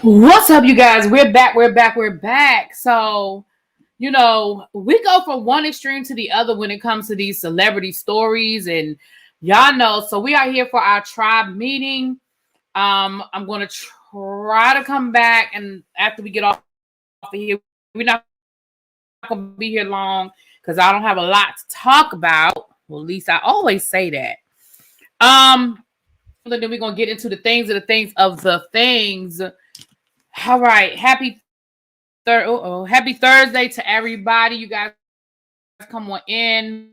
What's up, you guys? We're back. So, we go from one extreme to the other when it comes to these celebrity stories, and y'all know. So we are here for our tribe meeting. I'm gonna try to come back, and after we get off of here, we're not gonna be here long because I don't have a lot to talk about. Well, at least I always say that. Then we're gonna get into the things of the things. All right, happy Thursday to everybody. You guys come on in.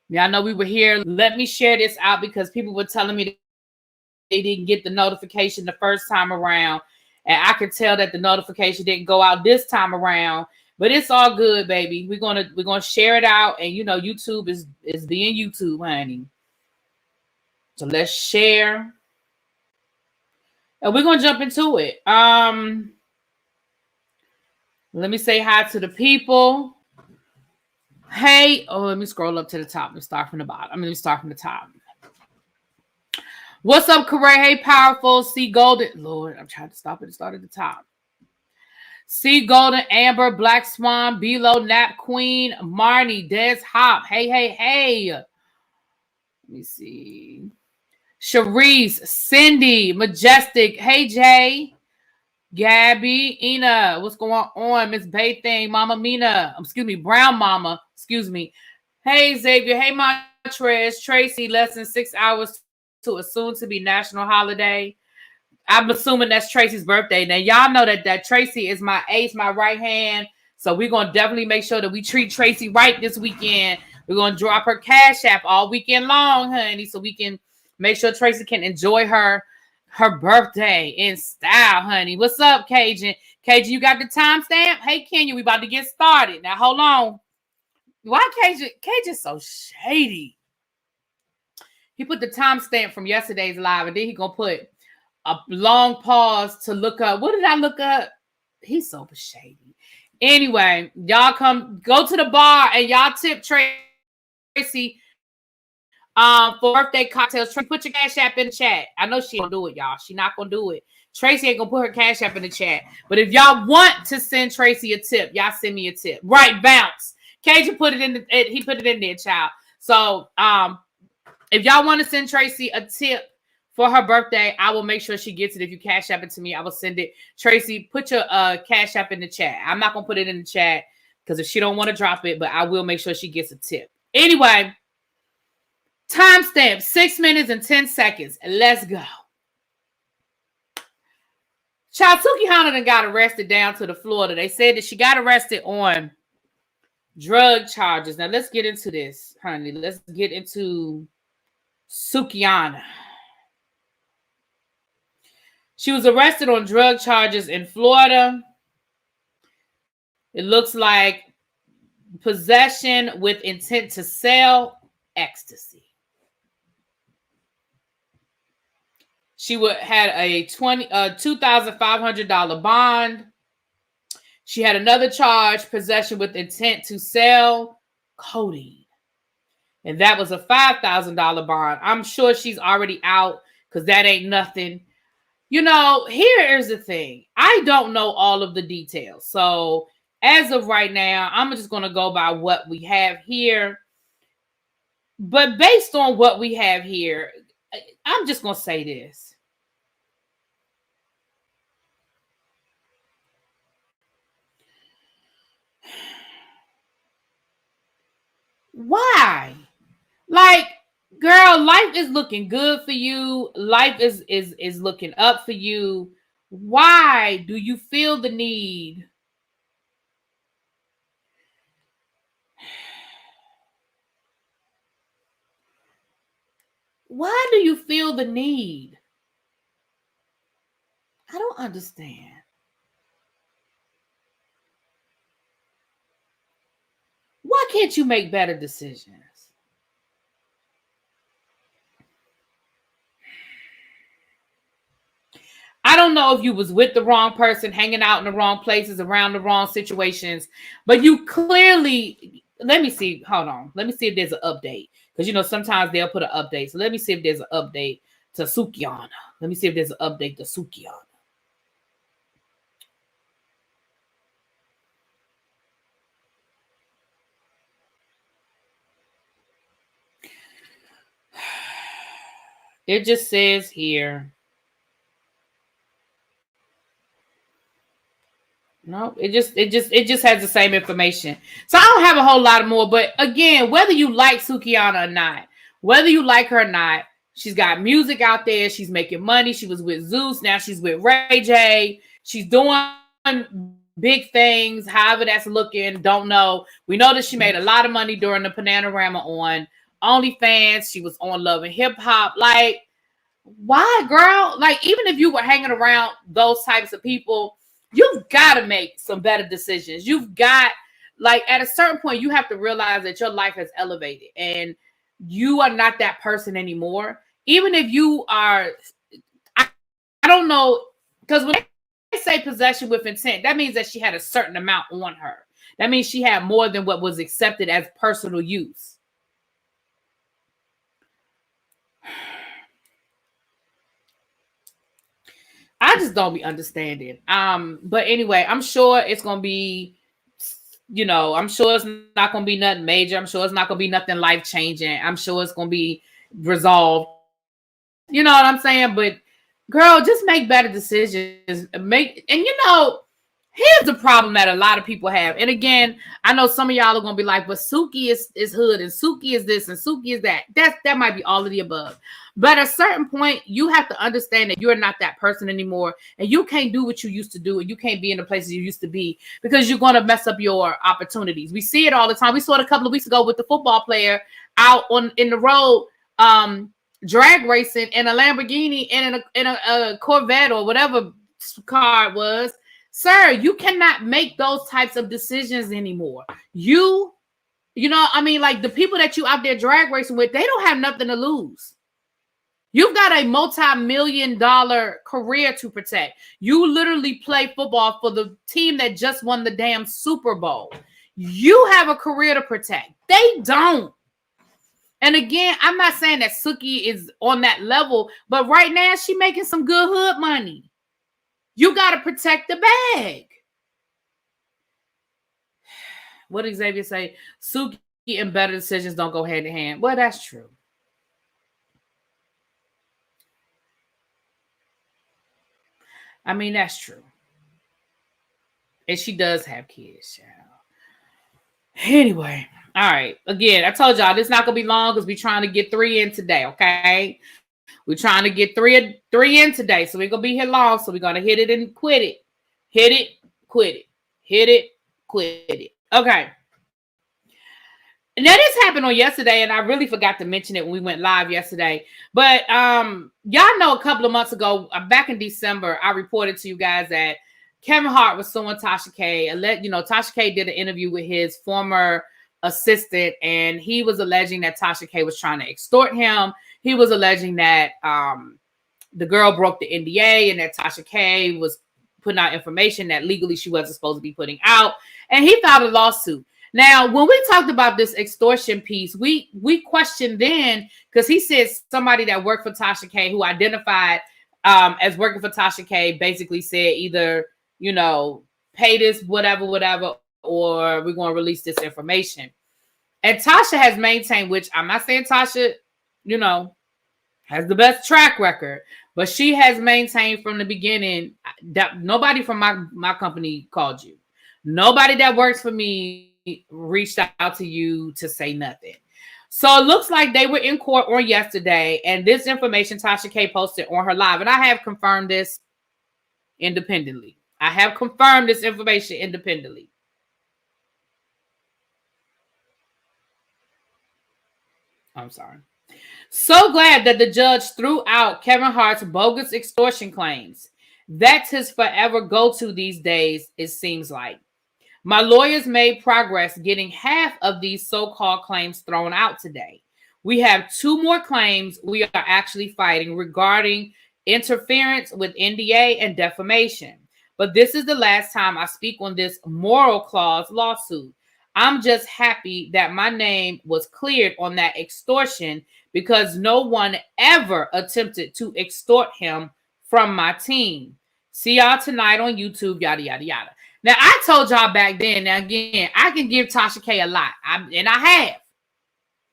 Yeah, I know we were here. Let me share this out because people were telling me they didn't get the notification the first time around, and I could tell that the notification didn't go out this time around. But it's all good, baby. We're gonna share it out, and YouTube is being YouTube, honey. So let's share. And we're gonna jump into it. Let me say hi to the people. Hey, let me scroll up to the top. Let me start from the bottom. Let me start from the top. What's up, Corey? Hey, powerful. C Golden. Lord, I'm trying to stop it and start at the top. C Golden, Amber, Black Swan, Bilo, Nap Queen, Marnie, Des Hop. Hey. Let me see. Sharice, Cindy, Majestic. Hey, Jay. Gabby, Ina, what's going on? Miss Baything, Mama Mina, Brown Mama, Hey, Xavier, hey, Montrez, Tracy, less than 6 hours to a soon-to-be national holiday. I'm assuming that's Tracy's birthday. Now, y'all know that Tracy is my ace, my right hand, so we're going to definitely make sure that we treat Tracy right this weekend. We're going to drop her Cash App all weekend long, honey, so we can make sure Tracy can enjoy her birthday in style, honey. What's up, Cajun? Cajun, you got the timestamp? Hey, Kenya, we about to get started. Now, hold on. Why Cajun's so shady? He put the timestamp from yesterday's live, and then he gonna put a long pause to look up. What did I look up? He's so shady. Anyway, y'all go to the bar, and y'all tip Tracy for birthday cocktails. Tracy, put your Cash App in the chat. I know she ain't gonna do it, y'all. She not gonna do it. Tracy ain't gonna put her Cash App in the chat. But if y'all want to send Tracy a tip, y'all send me a tip. Right, bounce. Cajun put it in he put it in there, child. So if y'all want to send Tracy a tip for her birthday, I will make sure she gets it. If you Cash App it to me, I will send it. Tracy, put your Cash App in the chat. I'm not gonna put it in the chat because if she don't want to drop it, but I will make sure she gets a tip. Anyway. Timestamp 6 minutes and 10 seconds. Let's go. Child, Sukiana done got arrested down to the Florida. They said that she got arrested on drug charges. Now let's get into this, honey. Let's get into Sukiana. She was arrested on drug charges in Florida. It looks like possession with intent to sell ecstasy. She had a $2,500 bond. She had another charge, possession with intent to sell codeine. And that was a $5,000 bond. I'm sure she's already out because that ain't nothing. Here's the thing. I don't know all of the details. So as of right now, I'm just going to go by what we have here. But based on what we have here, I'm just going to say this. Why? Like, girl, life is looking good for you. Life is looking up for you. Why do you feel the need? Why do you feel the need? I don't understand. Why can't you make better decisions? I don't know if you was with the wrong person, hanging out in the wrong places, around the wrong situations, but you clearly, let me see. Hold on. Let me see if there's an update. Because, sometimes they'll put an update. So let me see if there's an update to Sukiana. Let me see if there's an update to Sukiana. It just says here. No, it just has the same information. So I don't have a whole lot more. But again, whether you like Sukiana or not, whether you like her or not, she's got music out there. She's making money. She was with Zeus. Now she's with Ray J. She's doing big things. However that's looking, don't know. We know that she made a lot of money during the Panorama on OnlyFans. She was on Love and Hip Hop. Like, why, girl? Like, even if you were hanging around those types of people, you've got to make some better decisions. You've got, like, at a certain point, you have to realize that your life has elevated and you are not that person anymore. Even if you are, I don't know, because when they say possession with intent, that means that she had a certain amount on her. That means she had more than what was accepted as personal use. I just don't be understanding. But anyway, I'm sure it's gonna be, I'm sure it's not gonna be nothing major. I'm sure it's not gonna be nothing life changing. I'm sure it's gonna be resolved. You know what I'm saying? But girl, just make better decisions. Here's the problem that a lot of people have. And again, I know some of y'all are gonna be like, but Suki is hood and Suki is this and Suki is that. That might be all of the above. But at a certain point, you have to understand that you're not that person anymore, and you can't do what you used to do, and you can't be in the places you used to be because you're gonna mess up your opportunities. We see it all the time. We saw it a couple of weeks ago with the football player out in the road, drag racing in a Lamborghini and in a Corvette or whatever car it was. Sir, you cannot make those types of decisions anymore. Like the people that you out there drag racing with, they don't have nothing to lose. You've got a multi-million-dollar career to protect. You literally play football for the team that just won the damn Super Bowl. You have a career to protect. They don't. And again, I'm not saying that Suki is on that level, but right now she's making some good hood money. You got to protect the bag. What did Xavier say? Suki and better decisions don't go hand in hand. Well, that's true. I mean, that's true. And she does have kids, child. Anyway, all right. Again, I told y'all this is not going to be long because we're trying to get 3 in today, okay? We're trying to get three in today, so we're going to be here long, so we're going to hit it and quit it. Hit it, quit it. Hit it, quit it. Okay. Now, this happened on yesterday, and I really forgot to mention it when we went live yesterday. But y'all know a couple of months ago, back in December, I reported to you guys that Kevin Hart was suing Tasha K. Tasha K did an interview with his former assistant, and he was alleging that Tasha K was trying to extort him. He was alleging that the girl broke the NDA and that Tasha K was putting out information that legally she wasn't supposed to be putting out. And he filed a lawsuit. Now, when we talked about this extortion piece, we questioned then because he said somebody that worked for Tasha K who identified as working for Tasha K basically said either, pay this, whatever, or we're going to release this information. And Tasha has maintained, which I'm not saying Tasha, has the best track record, but she has maintained from the beginning that nobody from my company called you. Nobody that works for me reached out to you to say nothing. So it looks like they were in court on yesterday, and this information Tasha K posted on her live, and I have confirmed this independently. I have confirmed this information independently. I'm sorry. So glad that the judge threw out Kevin Hart's bogus extortion claims. That's his forever go-to these days, it seems like. My lawyers made progress getting half of these so-called claims thrown out today. We have 2 more claims we are actually fighting regarding interference with NDA and defamation. But this is the last time I speak on this moral clause lawsuit. I'm just happy that my name was cleared on that extortion because no one ever attempted to extort him from my team. See y'all tonight on YouTube, yada, yada, yada. Now, I told y'all back then, now again, I can give Tasha K a lot, and I have.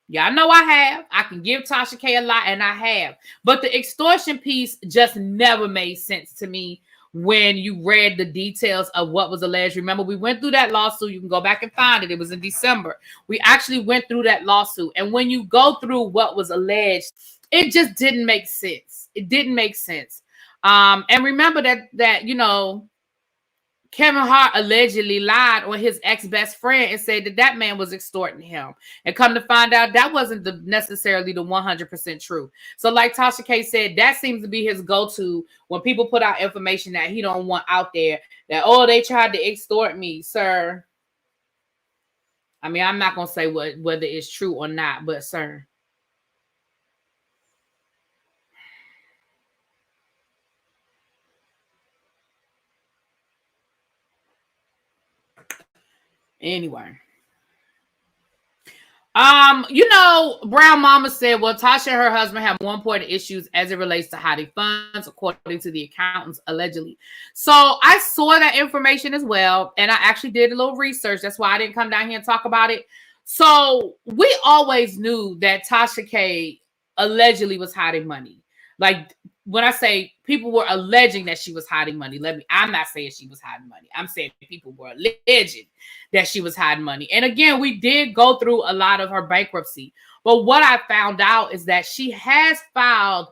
Yeah, I know I have. I can give Tasha K a lot, and I have. But the extortion piece just never made sense to me when you read the details of what was alleged. Remember, we went through that lawsuit. You can go back and find it. It was in December. We actually went through that lawsuit. And when you go through what was alleged, it just didn't make sense. It didn't make sense. And remember that you know, Kevin Hart allegedly lied on his ex-best friend and said that man was extorting him. And come to find out, that wasn't necessarily the 100% true. So like Tasha K said, that seems to be his go-to when people put out information that he don't want out there. That, oh, they tried to extort me, sir. I mean, I'm not going to say whether it's true or not, but sir. Anyway. You know, Brown Mama said, well, Tasha and her husband have more important issues as it relates to hiding funds, according to the accountants, allegedly. So I saw that information as well, and I actually did a little research. That's why I didn't come down here and talk about it. So we always knew that Tasha K allegedly was hiding money. Like, when I say people were alleging that she was hiding money, I'm not saying she was hiding money. I'm saying people were alleging that she was hiding money. And again, we did go through a lot of her bankruptcy. But what I found out is that she has filed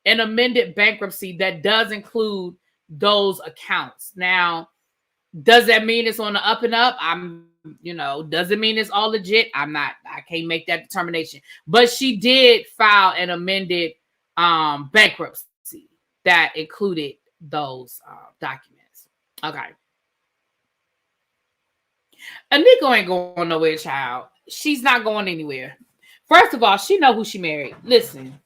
an amended bankruptcy that does include those accounts. Now, does that mean it's on the up and up? Does it mean it's all legit? I can't make that determination. But she did file an amended bankruptcy that included those documents. Okay. Anika ain't going nowhere, child. She's not going anywhere. First of all, she know who she married. Listen.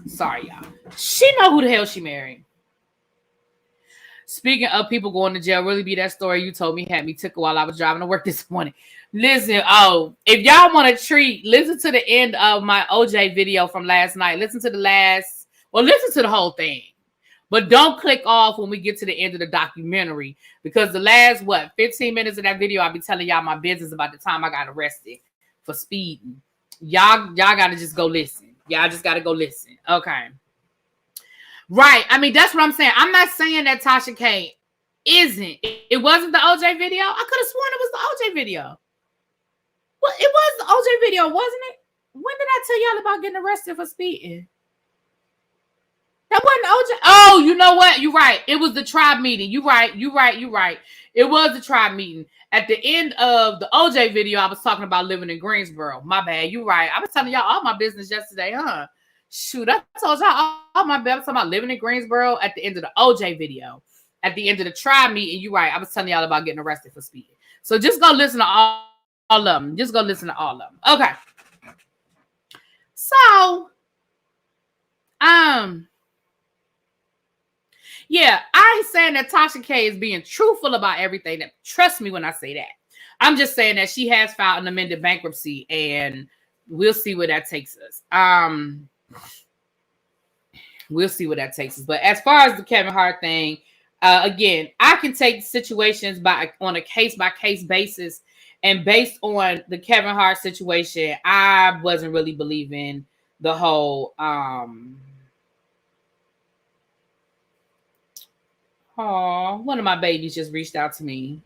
Sorry, y'all. She know who the hell she married. Speaking of people going to jail, really be that story you told me had me tickled while I was driving to work this morning. Listen, if y'all want a treat, listen to the end of my OJ video from last night. Listen to the whole thing. But don't click off when we get to the end of the documentary, because the last, 15 minutes of that video, I'll be telling y'all my business about the time I got arrested for speeding. Y'all got to just go listen. Y'all just got to go listen. Okay. Right. I mean, that's what I'm saying. I'm not saying that Tasha K isn't. It wasn't the OJ video. I could have sworn it was the OJ video. Well, it was the OJ video, wasn't it? When did I tell y'all about getting arrested for speeding? That wasn't OJ. Oh, you know what? You're right. It was the tribe meeting. You're right. It was the tribe meeting. At the end of the OJ video, I was talking about living in Greensboro. My bad. You're right. I was telling y'all all my business yesterday, huh? Shoot, I told y'all all my bad. I was talking about living in Greensboro at the end of the OJ video. At the end of the tribe meeting, you're right. I was telling y'all about getting arrested for speeding. So just go listen to all of them. Just go listen to all of them. Okay. So, yeah, I ain't saying that Tasha K is being truthful about everything. Trust me when I say that. I'm just saying that she has filed an amended bankruptcy, and we'll see where that takes us. We'll see where that takes us. But as far as the Kevin Hart thing, again, I can take situations on a case-by-case basis. And based on the Kevin Hart situation, I wasn't really believing the whole one of my babies just reached out to me.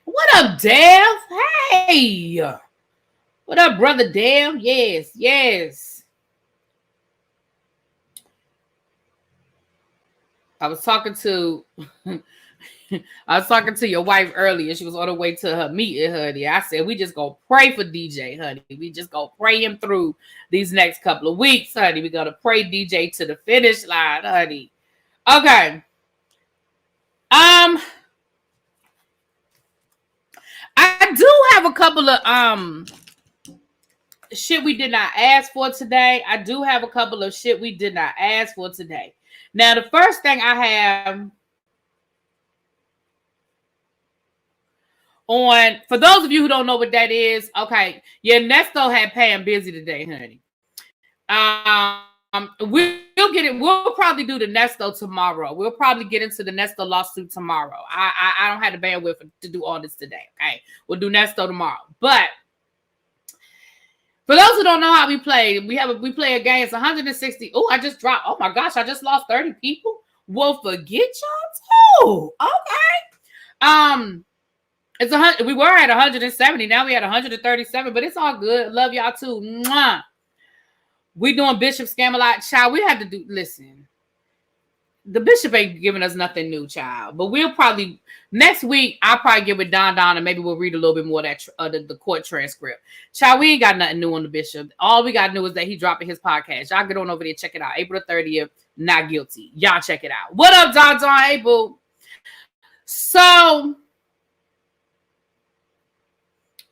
What up, Dev? Hey. What up, brother Dev? Yes. I was talking to your wife earlier. She was on her way to her meeting, honey. I said, we just gonna pray for DJ, honey. We just gonna pray him through these next couple of weeks, honey. We're gonna pray DJ to the finish line, honey. Okay. I do have a couple of shit we did not ask for today. Now, the first thing I have on, for those of you who don't know what that is, okay, yeah, Nesto had Pam busy today, honey. We'll get it. We'll probably do the Nesto tomorrow. We'll probably get into the Nesto lawsuit tomorrow. I don't have the bandwidth to do all this today. Okay, we'll do Nesto tomorrow. But for those who don't know how we play, we play a game. It's 160. Oh, I just dropped. Oh my gosh, I just lost 30 people. Well, forget y'all too. Okay. It's 100. We were at 170. Now we at 137. But it's all good. Love y'all too. Mwah. We doing Bishop Scam-a-Lot, child. We have to do. Listen, the Bishop ain't giving us nothing new, child. But we'll probably next week. I'll probably get with Don, and maybe we'll read a little bit more of that the court transcript. Child, we ain't got nothing new on the Bishop. All we got new is that he dropping his podcast. Y'all get on over there, check it out. April 30th. Not guilty. Y'all check it out. What up, Don? Hey, boo. So.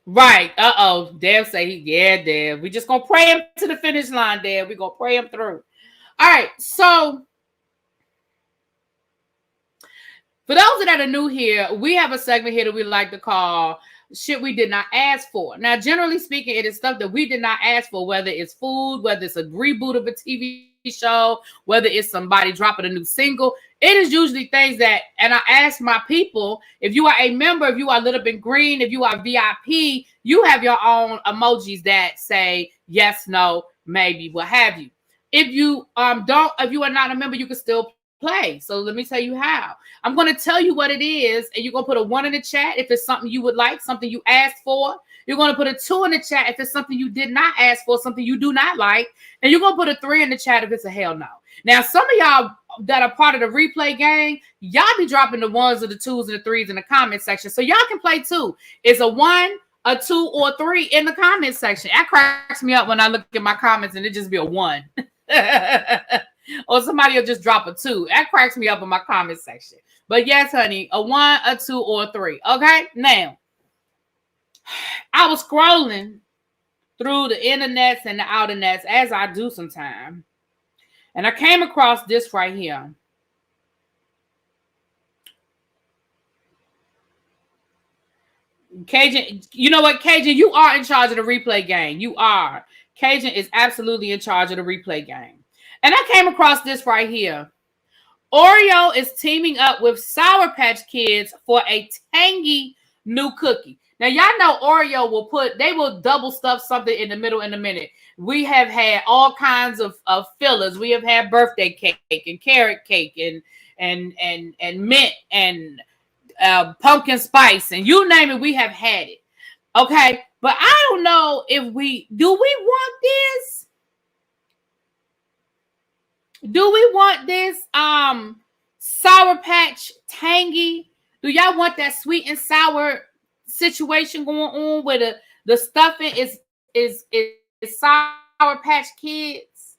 Right. Deb say, yeah, Deb. We just gonna pray him to the finish line, Deb. We gonna pray him through. All right. So for those that are new here, we have a segment here that we like to call shit we did not ask for. Now, generally speaking, it is stuff that we did not ask for, whether it's food, whether it's a reboot of a TV show, whether it's somebody dropping a new single. It is usually things that, and I ask my people, if you are a member, if you are Little Bit Green, if you are VIP, you have your own emojis that say yes, no, maybe, what have you. If you if you are not a member, you can still play. So let me tell you how. I'm going to tell you what it is, and you're going to put a 1 in the chat if it's something you would like, something you asked for. You're going to put a 2 in the chat if it's something you did not ask for, something you do not like. And you're going to put a 3 in the chat if it's a hell no. Now, some of y'all that are part of the replay gang, y'all be dropping the 1s or the 2s and the 3s in the comment section. So y'all can play too. It's a 1, a 2, or a 3 in the comment section. That cracks me up when I look at my comments and it just be a 1. Or somebody will just drop a 2. That cracks me up in my comment section. But yes, honey, a 1, a 2, or a 3. Okay, now I was scrolling through the internets and the outernets as I do sometimes, and I came across this right here. Cajun, you know what, Cajun, you are in charge of the replay game. You are. Cajun is absolutely in charge of the replay game. And I came across this right here. Oreo is teaming up with Sour Patch Kids for a tangy new cookie. Now, y'all know Oreo will double stuff something in the middle in a minute. We have had all kinds of fillers. We have had birthday cake and carrot cake and mint and pumpkin spice, and you name it, we have had it. Okay, but I don't know if we want this? Do we want this Sour Patch tangy? Do y'all want that sweet and sour situation going on where the stuffing is Sour Patch Kids?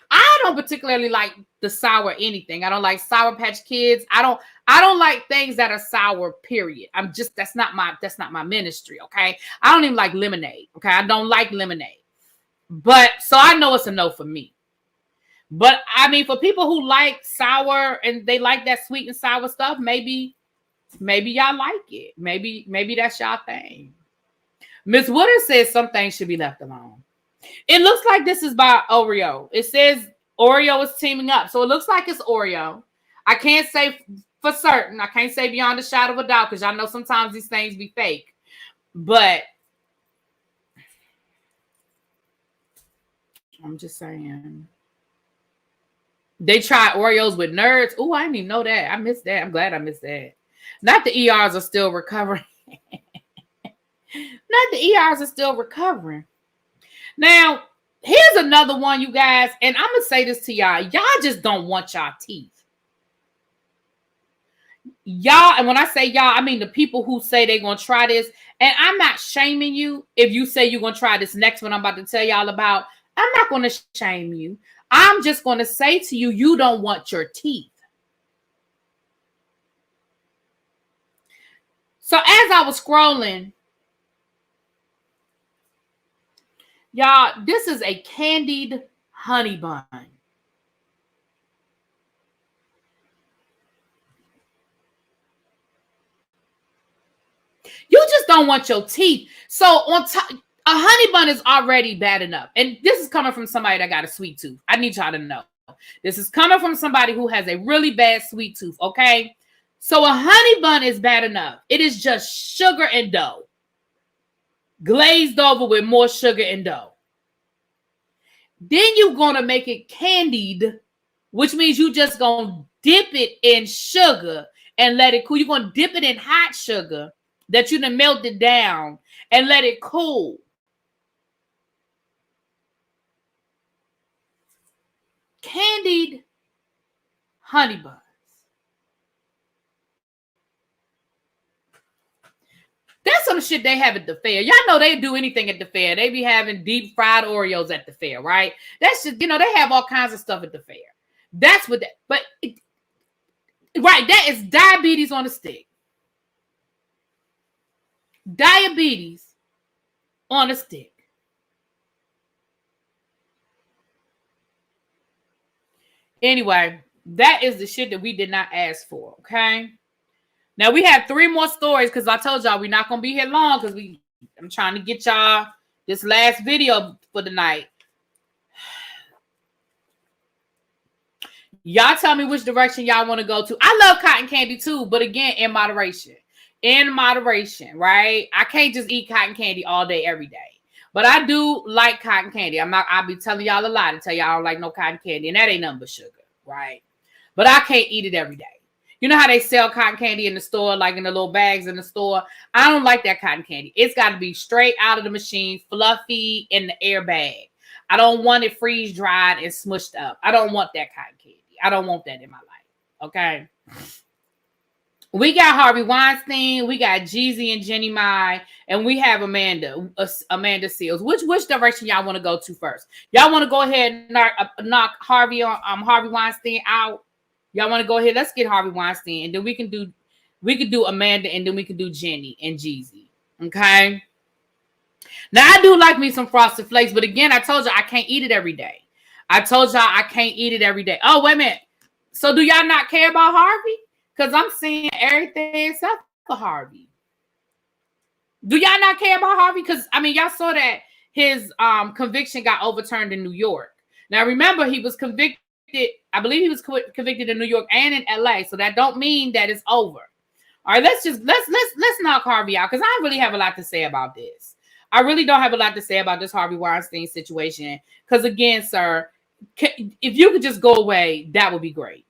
I don't particularly like the sour anything. I don't like Sour Patch Kids. I don't like things that are sour, period. That's not my ministry, okay? I don't even like lemonade, okay? I don't like lemonade. But so I know it's a no for me. But I mean, for people who like sour and they like that sweet and sour stuff, maybe y'all like it. Maybe that's y'all thing. Miss Woodard says some things should be left alone. It looks like this is by Oreo. It says Oreo is teaming up. So it looks like it's Oreo. I can't say for certain. I can't say beyond a shadow of a doubt because y'all know sometimes these things be fake. But I'm just saying. They tried Oreos with nerds. Oh, I didn't even know that. I missed that. I'm glad I missed that. Not the ERs are still recovering. Not the ERs are still recovering. Now, here's another one, you guys. And I'm going to say this to y'all. Y'all just don't want y'all teeth. Y'all, and when I say y'all, I mean the people who say they're going to try this. And I'm not shaming you if you say you're going to try this next one I'm about to tell y'all about. I'm not going to shame you. I'm just going to say to you, you don't want your teeth. So as I was scrolling, y'all, this is a candied honey bun. don't want your teeth. So on top, a honey bun is already bad enough. And this is coming from somebody that got a sweet tooth. I need y'all to know. This is coming from somebody who has a really bad sweet tooth, okay? So a honey bun is bad enough. It is just sugar and dough. Glazed over with more sugar and dough. Then you're going to make it candied, which means you just going to dip it in sugar and let it cool. You're going to dip it in hot sugar that you done melted down and let it cool. Candied honey buns. That's some shit they have at the fair. Y'all know they do anything at the fair. They be having deep fried Oreos at the fair, right? That's just, they have all kinds of stuff at the fair. That's what right, that is diabetes on a stick. Diabetes on a stick. Anyway, that is the shit that we did not ask for, okay? Now, we have 3 more stories because I told y'all we're not going to be here long because I'm trying to get y'all this last video for the night. Y'all tell me which direction y'all want to go to. I love cotton candy too, but again, in moderation. In moderation, right? I can't just eat cotton candy all day, every day. But I do like cotton candy. I'll be telling y'all a lie to tell y'all I don't like no cotton candy. And that ain't nothing but sugar, right? But I can't eat it every day. You know how they sell cotton candy in the store, like in the little bags in the store? I don't like that cotton candy. It's got to be straight out of the machine, fluffy in the air bag. I don't want it freeze dried and smushed up. I don't want that cotton candy. I don't want that in my life. Okay. We got Harvey Weinstein. We got Jeezy and Jeannie Mai. And we have Amanda Seals. Which direction y'all want to go to first? Y'all want to go ahead and knock Harvey Weinstein out? Y'all want to go ahead? Let's get Harvey Weinstein, and then we can do Amanda, and then we can do Jennie and Jeezy. Okay. Now I do like me some Frosted Flakes, but again, I told you I can't eat it every day. Oh, wait a minute. So do y'all not care about Harvey? Because I'm seeing everything except for Harvey. Do y'all not care about Harvey? Because y'all saw that his conviction got overturned in New York. Now remember, he was convicted. I believe he was convicted in New York and in LA, so that don't mean that it's over. All right, let's knock Harvey out because I really have a lot to say about this. I really don't have a lot to say about this Harvey Weinstein situation because again, sir, if you could just go away, that would be great.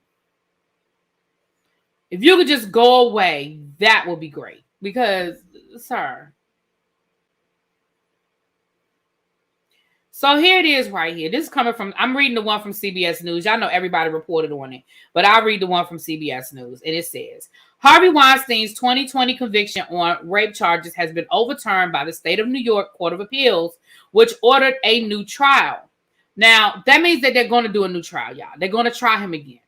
If you could just go away, that would be great because, sir. So here it is right here. This is coming from, I'm reading the one from CBS News. Y'all know everybody reported on it, but I'll read the one from CBS News. And it says, Harvey Weinstein's 2020 conviction on rape charges has been overturned by the state of New York Court of Appeals, which ordered a new trial. Now, that means that they're going to do a new trial, y'all. They're going to try him again.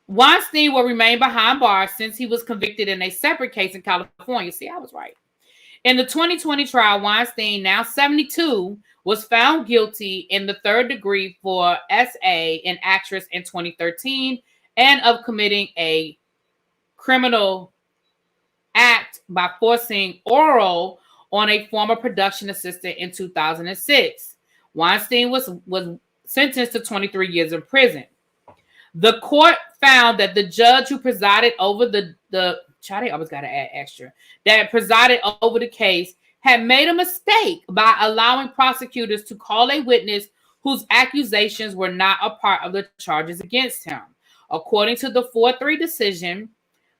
Weinstein will remain behind bars since he was convicted in a separate case in California. See, I was right. In the 2020 trial, Weinstein, now 72, was found guilty in the 3rd degree for SA, an actress, in 2013, and of committing a criminal act by forcing oral on a former production assistant in 2006. Weinstein was sentenced to 23 years in prison. The court found that the judge who presided over I always got to add extra, that presided over the case had made a mistake by allowing prosecutors to call a witness whose accusations were not a part of the charges against him. According to the 4-3 decision,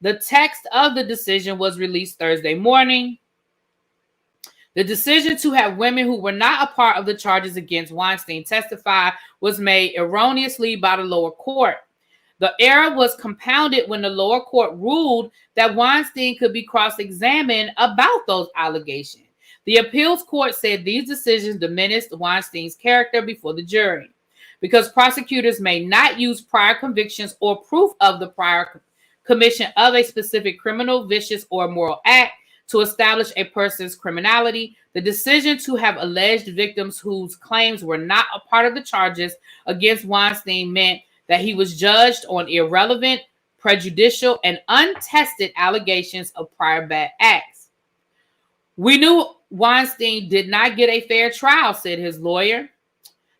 the text of the decision was released Thursday morning. The decision to have women who were not a part of the charges against Weinstein testify was made erroneously by the lower court. The error was compounded when the lower court ruled that Weinstein could be cross-examined about those allegations. The appeals court said these decisions diminished Weinstein's character before the jury because prosecutors may not use prior convictions or proof of the prior commission of a specific criminal, vicious, or moral act to establish a person's criminality. The decision to have alleged victims whose claims were not a part of the charges against Weinstein meant that he was judged on irrelevant prejudicial, and untested allegations of prior bad acts. We knew Weinstein did not get a fair trial, said his lawyer.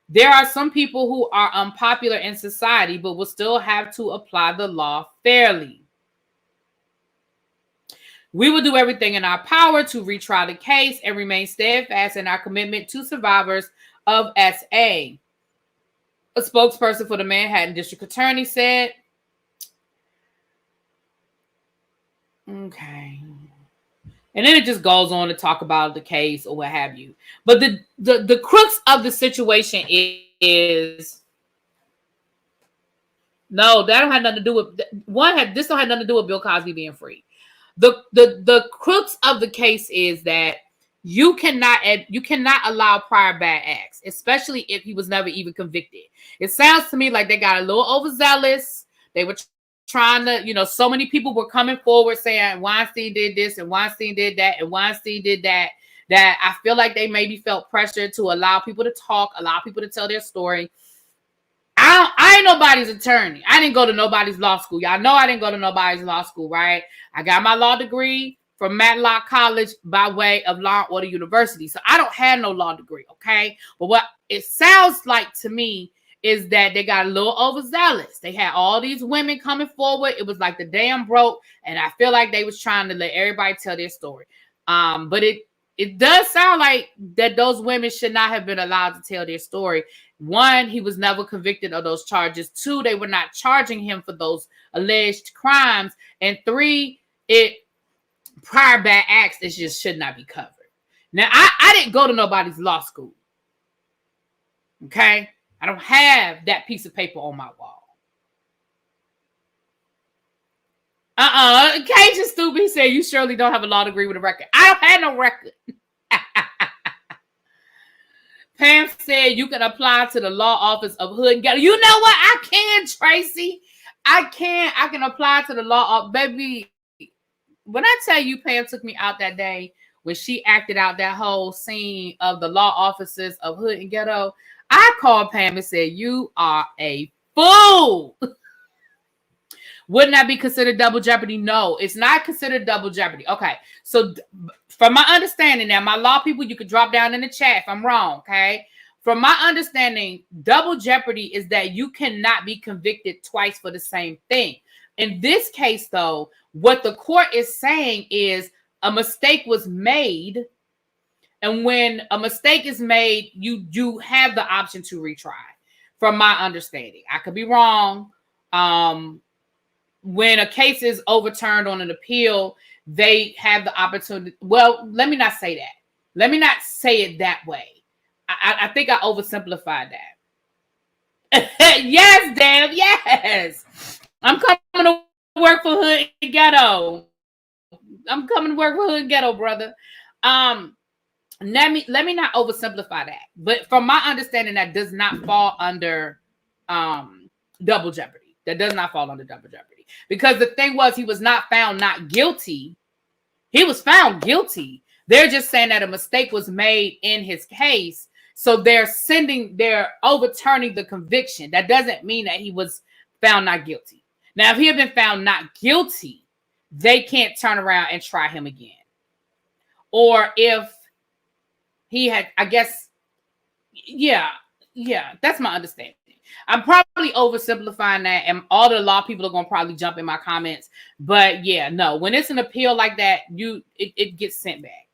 There are some people who are unpopular in society, but will still have to apply the law fairly. We will do everything in our power to retry the case and remain steadfast in our commitment to survivors of SA. A spokesperson for the Manhattan District Attorney said, okay. And then it just goes on to talk about the case or what have you. But the crux of the situation is no, that don't have nothing to do with this don't have nothing to do with Bill Cosby being free. The crux of the case is that you cannot allow prior bad acts, especially if he was never even convicted. It sounds to me like they got a little overzealous. They were trying to, so many people were coming forward saying Weinstein did this and Weinstein did that and Weinstein did that I feel like they maybe felt pressure to allow people to talk, allow people to tell their story. I ain't nobody's attorney. I didn't go to nobody's law school. Y'all know I didn't go to nobody's law school, right? I got my law degree from Matlock College by way of Law and Order University. So I don't have no law degree, okay? But what it sounds like to me is that they got a little overzealous. They had all these women coming forward. It was like the dam broke, and I feel like they was trying to let everybody tell their story. But it does sound like that those women should not have been allowed to tell their story. One, he was never convicted of those charges. Two, they were not charging him for those alleged crimes. And three, prior bad acts, it just should not be covered. Now, I didn't go to nobody's law school. Okay? I don't have that piece of paper on my wall. Cajun stupid. He said, you surely don't have a law degree with a record. I don't have no record. Pam said you can apply to the law office of Hood and Ghetto. You know what? I can, Tracy. I can apply to the law office. Baby, when I tell you Pam took me out that day when she acted out that whole scene of the law offices of Hood and Ghetto, I called Pam and said, you are a fool. Wouldn't that be considered double jeopardy? No, it's not considered double jeopardy. Okay, so from my understanding now, my law people, you could drop down in the chat if I'm wrong, okay? From my understanding, double jeopardy is that you cannot be convicted twice for the same thing. In this case, though, what the court is saying is a mistake was made, and when a mistake is made, you have the option to retry, from my understanding. I could be wrong. When a case is overturned on an appeal, they have the opportunity. Well, let me not say that. Let me not say it that way. I think I oversimplified that. Yes, damn, yes. I'm coming to work for Hood and Ghetto. I'm coming to work for Hood and Ghetto, brother. Let me not oversimplify that. But from my understanding, that does not fall under double jeopardy. That does not fall under double jeopardy. Because the thing was, he was not found not guilty. He was found guilty. They're just saying that a mistake was made in his case. So they're overturning the conviction. That doesn't mean that he was found not guilty. Now, if he had been found not guilty, they can't turn around and try him again. Or if he had, I guess, yeah, that's my understanding. I'm probably oversimplifying that, and all the law people are going to probably jump in my comments. But yeah, no, when it's an appeal like that, it gets sent back.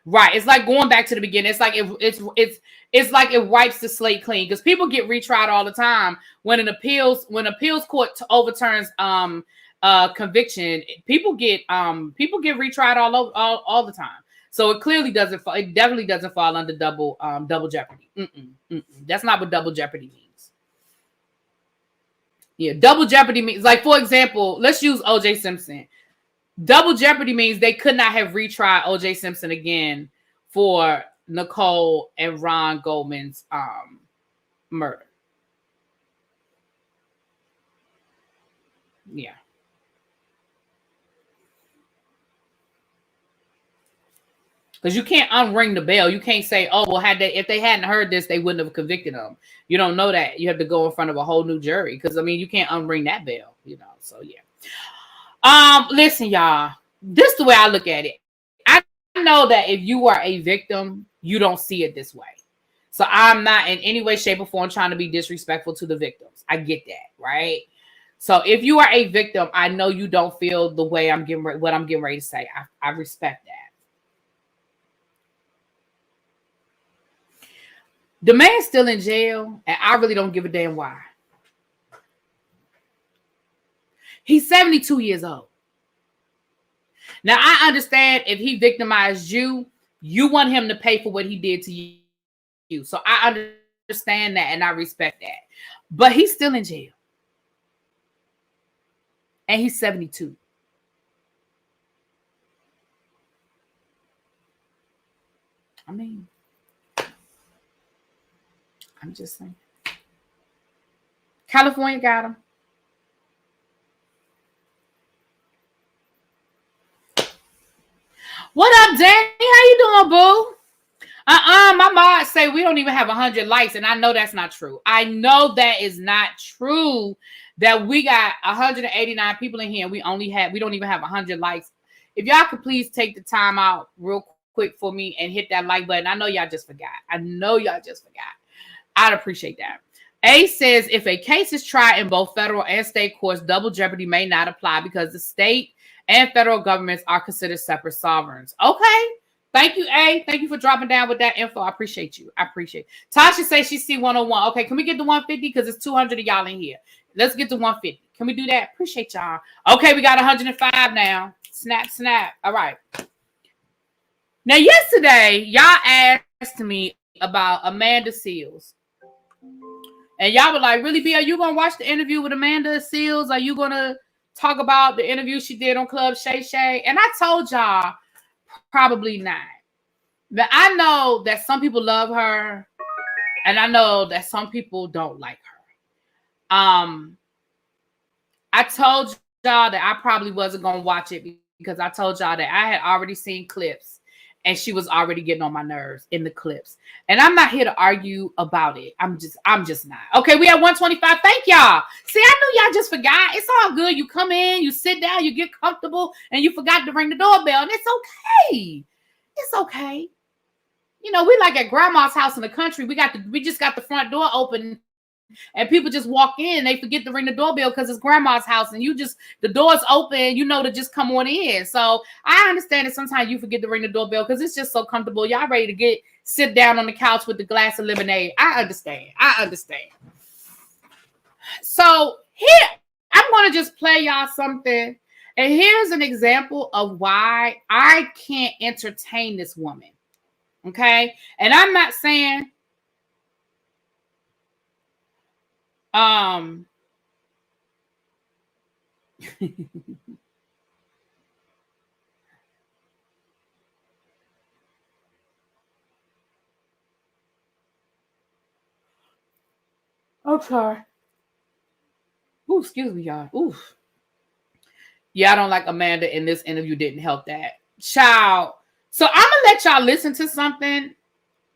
Right? It's like going back to the beginning. It's like it's like it wipes the slate clean, because people get retried all the time when appeals court overturns conviction. People get retried all the time. So it clearly doesn't. It definitely doesn't fall under double jeopardy. That's not what double jeopardy means. Yeah, double jeopardy means, like, for example, let's use O.J. Simpson. Double jeopardy means they could not have retried O.J. Simpson again for Nicole and Ron Goldman's murder. Yeah. Because you can't unring the bell. You can't say, oh, well, if they hadn't heard this, they wouldn't have convicted them. You don't know that. You have to go in front of a whole new jury. Because, I mean, you can't unring that bell, you know. So, yeah. Listen, y'all. This is the way I look at it. I know that if you are a victim, you don't see it this way. So I'm not in any way, shape, or form trying to be disrespectful to the victims. I get that, right? So if you are a victim, I know you don't feel the way what I'm getting ready to say. I respect that. The man's still in jail, and I really don't give a damn why. He's 72 years old. Now, I understand if he victimized you, you want him to pay for what he did to you. So I understand that, and I respect that. But he's still in jail. And he's 72. I mean, I'm just saying. California got him. What up, Danny? How you doing, boo? My mod say we don't even have 100 likes, and I know that's not true. I know that is not true. That we got 189 people in here, and we don't even have 100 likes. If y'all could please take the time out real quick for me and hit that like button. I know y'all just forgot. I'd appreciate that. A says if a case is tried in both federal and state courts, double jeopardy may not apply because the state and federal governments are considered separate sovereigns. Okay. Thank you, A. Thank you for dropping down with that info. I appreciate you. Tasha says she see 101. Okay, can we get to 150? Because it's 200 of y'all in here. Let's get to 150. Can we do that? Appreciate y'all. Okay, we got 105 now. Snap. All right. Now, yesterday, y'all asked me about Amanda Seales. And y'all were like, really, B, are you going to watch the interview with Amanda Seales? Are you going to talk about the interview she did on Club Shay Shay? And I told y'all, probably not. But I know that some people love her, and I know that some people don't like her. I told y'all that I probably wasn't going to watch it because I told y'all that I had already seen clips, and she was already getting on my nerves in the clips. And I'm not here to argue about it. I'm just not. Okay, we have 125. Thank y'all. See, I knew y'all just forgot. It's all good. You come in, you sit down, you get comfortable, and you forgot to ring the doorbell. And it's okay. It's okay. You know, we like at grandma's house in the country. We just got the front door open, and people just walk in. They forget to ring the doorbell because it's grandma's house, and the door's open. You know to just come on in. So I understand that sometimes you forget to ring the doorbell because it's just so comfortable. Y'all ready to sit down on the couch with the glass of lemonade. I understand. So here, I'm going to just play y'all something. And here's an example of why I can't entertain this woman. Okay? And I'm not saying I'm sorry. Ooh, excuse me, y'all. Oof. Yeah, I don't like Amanda, and this interview didn't help that. Child. So I'm going to let y'all listen to something,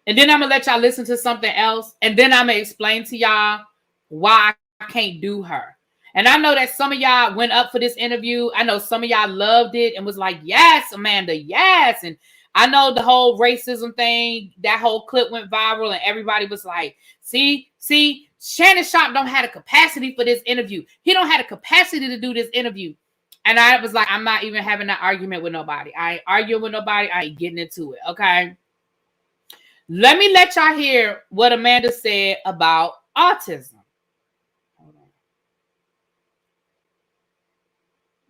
and then I'm going to let y'all listen to something else, and then I'm going to explain to y'all why I can't do her. And I know that some of y'all went up for this interview. I know some of y'all loved it and was like, yes, Amanda, yes. And I know the whole racism thing, that whole clip went viral, and everybody was like, see, Shannon Sharpe don't have the capacity for this interview. He don't have the capacity to do this interview. And I was like, I'm not even having that argument with nobody. I ain't arguing with nobody. I ain't getting into it. Okay. Let me let y'all hear what Amanda said about autism. Hold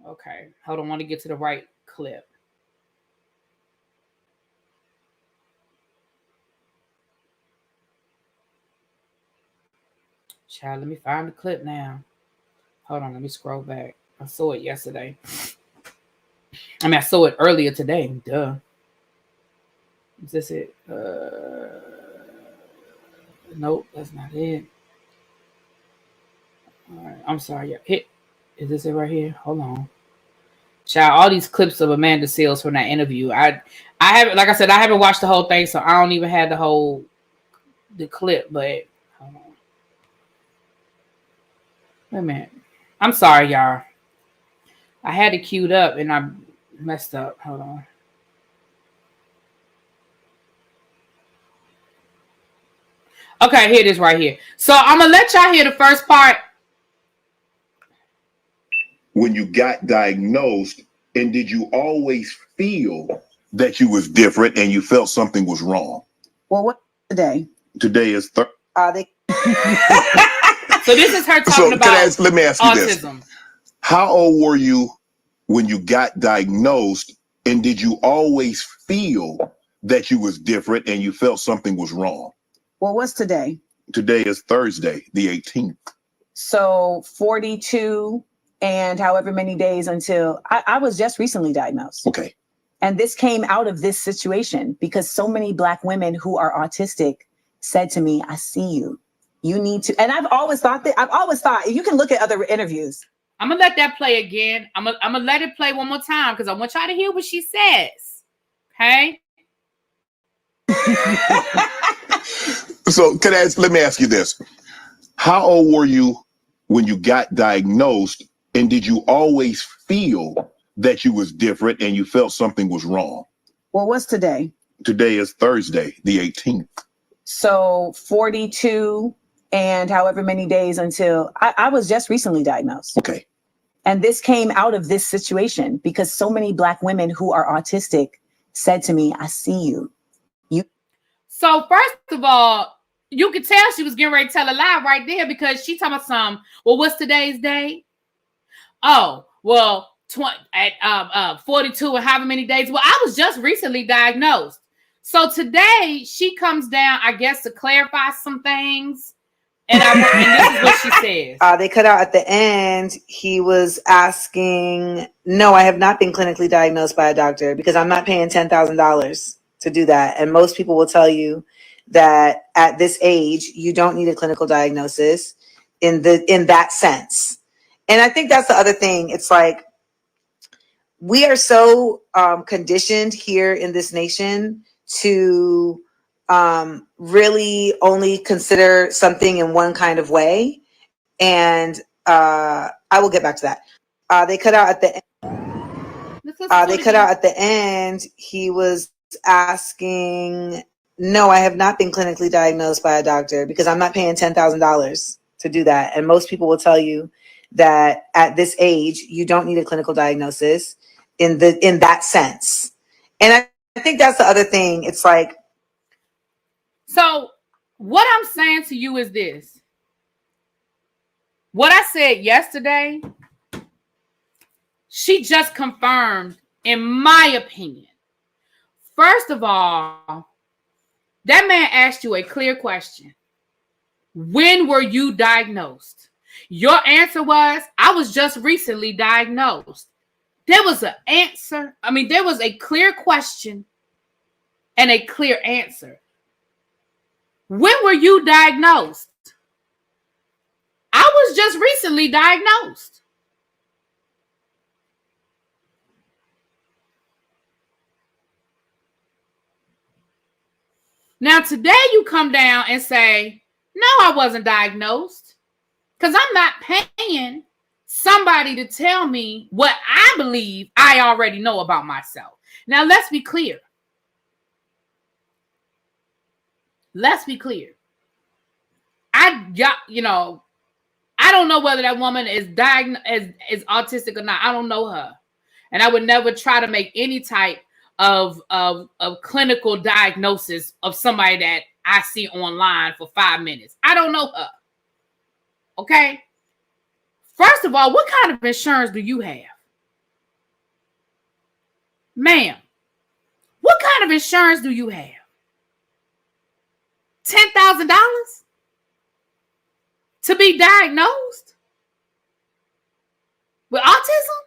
on. Okay. Hold on. I want to get to the right clip. Child, let me find the clip now. Hold on. Let me scroll back. I saw it yesterday. I saw it earlier today. Duh. Is this it? Nope, that's not it. All right, I'm sorry. Is this it right here? Hold on. Child, all these clips of Amanda Seales from that interview. I haven't, like I said, I haven't watched the whole thing, so I don't even have the clip. But hold on. Wait a minute. I'm sorry, y'all. I had it queued up and I messed up. Hold on. Okay, here it is right here. So I'm gonna let y'all hear the first part. When you got diagnosed, and did you always feel that you was different and you felt something was wrong? Well, what today? Today is they So this is her talking about let me ask you autism. This. How old were you when you got diagnosed, and did you always feel that you was different and you felt something was wrong? Well, what's today? Today is Thursday, the 18th. So 42 and however many days until I was just recently diagnosed. Okay. And this came out of this situation because so many Black women who are autistic said to me, I see you. You need to. And I've always thought you can look at other interviews. I'm going to let that play again. I'm going to let it play one more time because I want y'all to hear what she says. Okay? So let me ask you this. How old were you when you got diagnosed, and did you always feel that you was different and you felt something was wrong? Well, what's today? Today is Thursday, the 18th. So 42 and however many days until I was just recently diagnosed. Okay. And this came out of this situation because so many Black women who are autistic said to me, I see you. So first of all, you could tell she was getting ready to tell a lie right there because she talking about some, well, what's today's date? Oh, well, 42 and however many days. Well, I was just recently diagnosed. So today she comes down, I guess, to clarify some things. And this is what she says. They cut out at the end. He was asking, no, I have not been clinically diagnosed by a doctor because I'm not paying $10,000 to do that. And most people will tell you that at this age, you don't need a clinical diagnosis in that sense. And I think that's the other thing. It's like, we are so conditioned here in this nation to really only consider something in one kind of way. And I will get back to that. They cut out at the end. He was asking, no, I have not been clinically diagnosed by a doctor because I'm not paying $10,000 to do that. And most people will tell you that at this age, you don't need a clinical diagnosis in that sense. And I think that's the other thing. It's like, so what I'm saying to you is this. What I said yesterday, she just confirmed, in my opinion. First of all, that man asked you a clear question. When were you diagnosed? Your answer was, I was just recently diagnosed. There was an answer. I mean, there was a clear question and a clear answer. When were you diagnosed? I was just recently diagnosed. Now, today you come down and say, no, I wasn't diagnosed because I'm not paying somebody to tell me what I believe I already know about myself. Now, let's be clear. Let's be clear. I don't know whether that woman is diagnosed is autistic or not. I don't know her. And I would never try to make any type of clinical diagnosis of somebody that I see online for 5 minutes. I don't know her. Okay? First of all, what kind of insurance do you have? Ma'am, what kind of insurance do you have? $10,000 to be diagnosed with autism?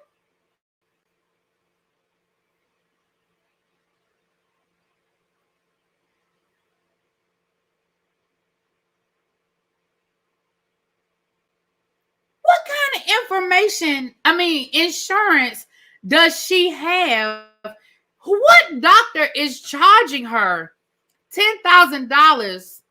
What kind of information, insurance does she have? What doctor is charging her $10,000?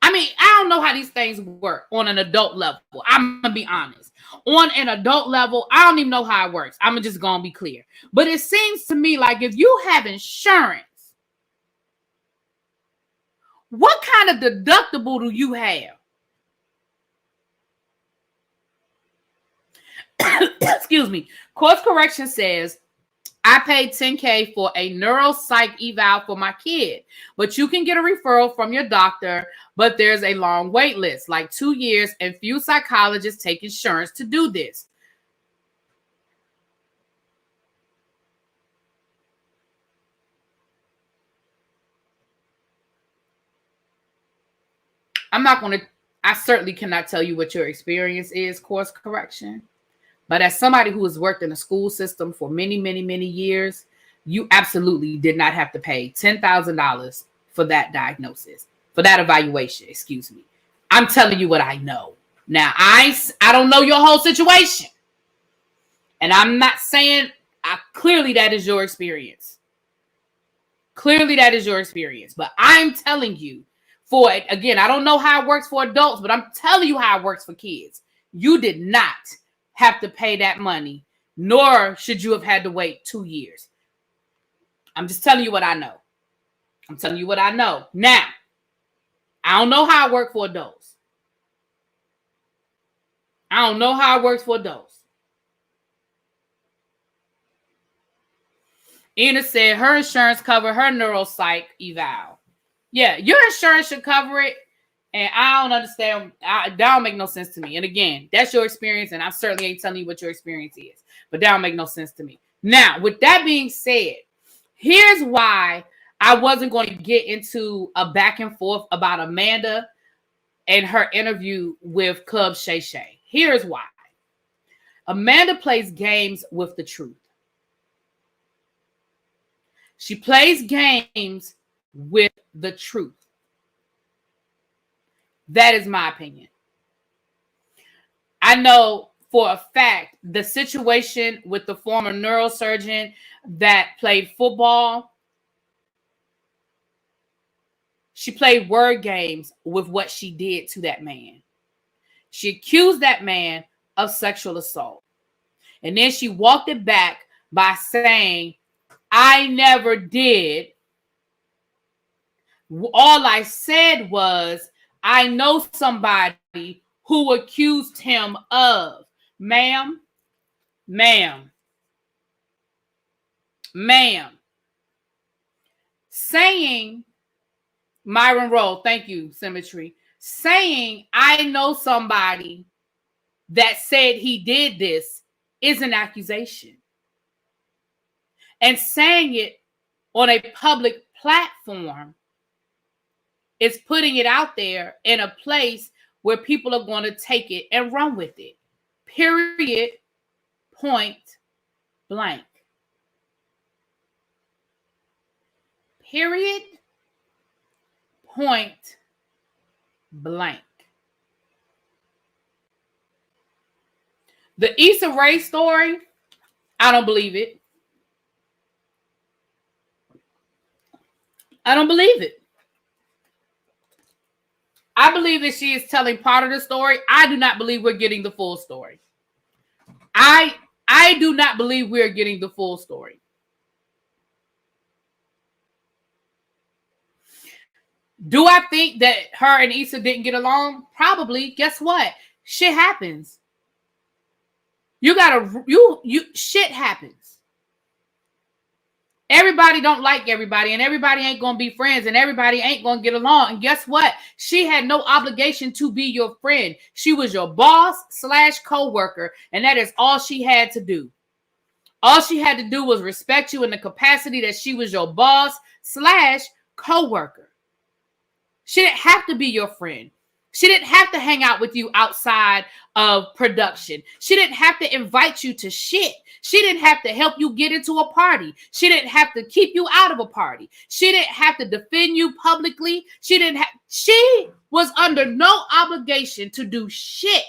I mean, I don't know how these things work on an adult level. I'm going to be honest. On an adult level, I don't even know how it works. I'm just going to be clear. But it seems to me like if you have insurance, what kind of deductible do you have? Excuse me. Course correction says, I paid $10K for a neuropsych eval for my kid, but you can get a referral from your doctor, but there's a long wait list, like 2 years, and few psychologists take insurance to do this. I certainly cannot tell you what your experience is, course correction. But as somebody who has worked in the school system for many, many, many years, you absolutely did not have to pay $10,000 for that diagnosis, for that evaluation, excuse me. I'm telling you what I know. Now, I don't know your whole situation. And I'm not saying, clearly that is your experience. Clearly that is your experience. But I'm telling you, again, I don't know how it works for adults, but I'm telling you how it works for kids. You did not have to pay that money, nor should you have had to wait 2 years. I'm just telling you what I know. I'm telling you what I know. Now, I don't know how it works for adults. I don't know how it works for adults. Ina said her insurance covered her neuropsych eval. Yeah, your insurance should cover it. And I don't understand. That don't make no sense to me. And again, that's your experience. And I certainly ain't telling you what your experience is. But that don't make no sense to me. Now, with that being said, here's why I wasn't going to get into a back and forth about Amanda and her interview with Club Shay Shay. Here's why. Amanda plays games with the truth. She plays games with the truth. That is my opinion. I know for a fact the situation with the former neurosurgeon that played football, she played word games with what she did to that man. She accused that man of sexual assault. And then she walked it back by saying, I never did. All I said was, I know somebody who accused him of. Ma'am. Saying, Myron Rowe, thank you, Symmetry. Saying, I know somebody that said he did this is an accusation. And saying it on a public platform is putting it out there in a place where people are going to take it and run with it. Period. Point blank. Period. Point blank. The Issa Rae story, I don't believe it. I don't believe it. I believe that she is telling part of the story. I do not believe we're getting the full story. I do not believe we're getting the full story. Do I think that her and Issa didn't get along? Probably. Guess what? Shit happens. Shit happens. Everybody don't like everybody, and everybody ain't going to be friends, and everybody ain't going to get along. And guess what? She had no obligation to be your friend. She was your boss / co-worker, and that is all she had to do. All she had to do was respect you in the capacity that she was your boss / co-worker. She didn't have to be your friend. She didn't have to hang out with you outside of production. She didn't have to invite you to shit. She didn't have to help you get into a party. She didn't have to keep you out of a party. She didn't have to defend you publicly. She was under no obligation to do shit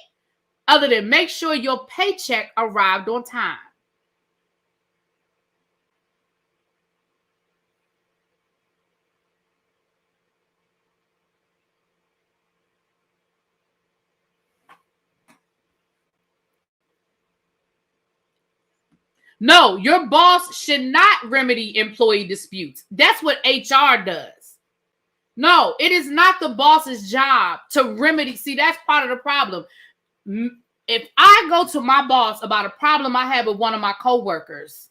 other than make sure your paycheck arrived on time. No, your boss should not remedy employee disputes. That's what HR does. No, it is not the boss's job to remedy. See, that's part of the problem. If I go to my boss about a problem I have with one of my coworkers,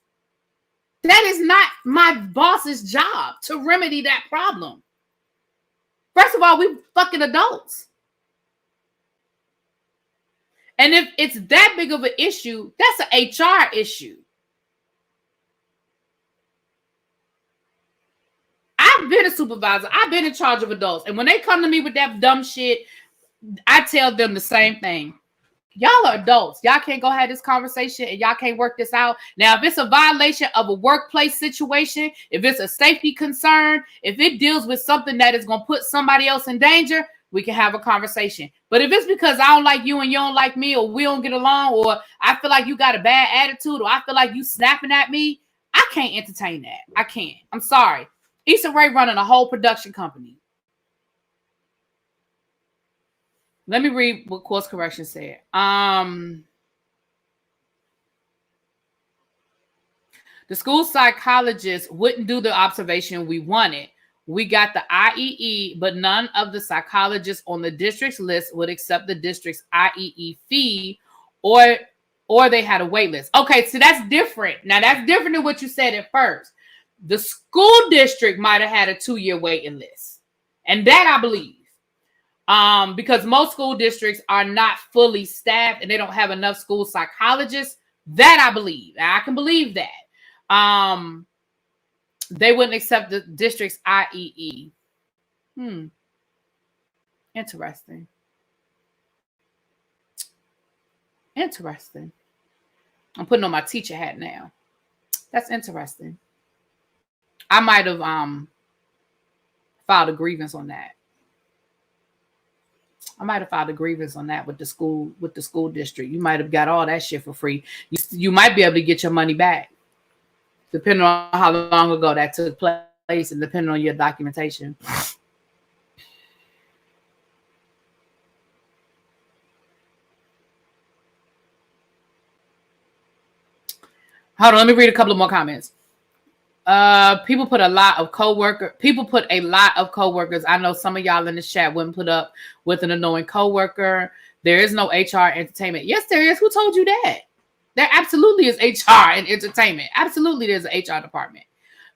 that is not my boss's job to remedy that problem. First of all, we fucking adults. And if it's that big of an issue, that's an HR issue. I've been a supervisor. I've been in charge of adults. And when they come to me with that dumb shit, I tell them the same thing. Y'all are adults. Y'all can't go have this conversation and y'all can't work this out. Now, if it's a violation of a workplace situation, if it's a safety concern, if it deals with something that is going to put somebody else in danger, we can have a conversation. But if it's because I don't like you and you don't like me, or we don't get along, or I feel like you got a bad attitude, or I feel like you snapping at me, I can't entertain that. I can't. I'm sorry. Issa Rae running a whole production company. Let me read what course correction said. The school psychologist wouldn't do the observation we wanted. We got the IEE, but none of the psychologists on the district's list would accept the district's IEE fee, or they had a wait list. Okay, so that's different. Now, that's different than what you said at first. The school district might have had a 2-year waiting list. And that I believe. Because most school districts are not fully staffed and they don't have enough school psychologists. That I believe. I can believe that. They wouldn't accept the district's IEE. Interesting. Interesting. I'm putting on my teacher hat now. That's interesting. I might have filed a grievance on that. I might have filed a grievance on that with the school district. You might have got all that shit for free. You might be able to get your money back, depending on how long ago that took place and depending on your documentation. Hold on, let me read a couple of more comments. People put a lot of coworkers I know some of y'all in the chat wouldn't put up with an annoying coworker. There is no HR entertainment. Yes, there is. Who told you that? There absolutely is HR and entertainment. Absolutely, there's an HR department.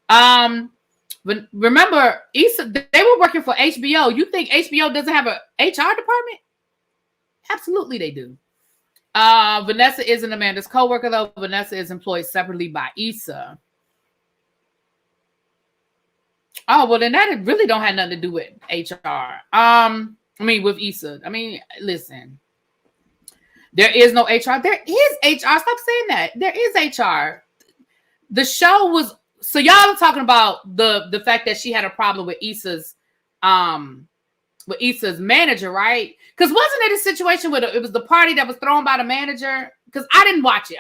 But remember, Issa, they were working for HBO. You think HBO doesn't have an HR department? Absolutely, they do. Vanessa isn't Amanda's coworker, though. Vanessa is employed separately by Issa. Oh, well, then that really don't have nothing to do with HR. With Issa. Listen. There is no HR. There is HR. Stop saying that. There is HR. The show was... So y'all are talking about the fact that she had a problem with Issa's manager, right? Because wasn't it a situation where it was the party that was thrown by the manager? Because I didn't watch it.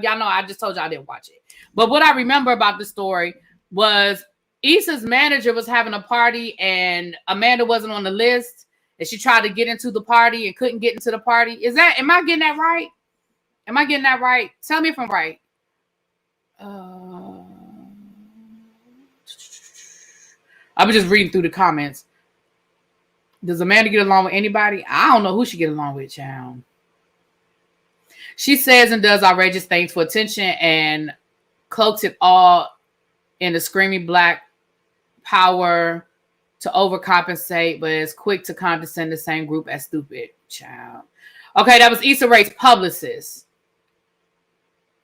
Y'all know I just told you I didn't watch it. But what I remember about the story was Issa's manager was having a party and Amanda wasn't on the list, and she tried to get into the party and couldn't get into the party. Am I getting that right? Am I getting that right? Tell me if I'm right. I was just reading through the comments. Does Amanda get along with anybody? I don't know who she get along with, child. She says and does outrageous things for attention and cloaks it all in the screaming black power to overcompensate, but is quick to condescend the same group as stupid, child. Okay, that was Issa Rae's publicist.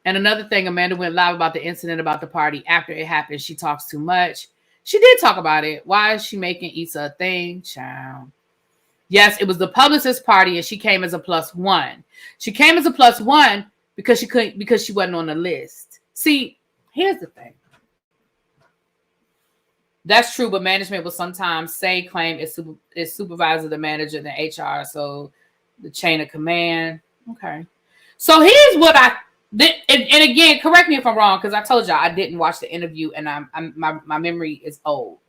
And another thing, Amanda went live about the incident about the party after it happened. She talks too much. She did talk about it. Why is she making Issa a thing, child? Yes, it was the publicist party, and she came as a +1. She came as a +1 because she wasn't on the list. See, here's the thing. That's true, but management will sometimes claim it's supervisor, the manager, the HR, so the chain of command. Okay. So here's what and again, correct me if I'm wrong, because I told y'all I didn't watch the interview, and my memory is old.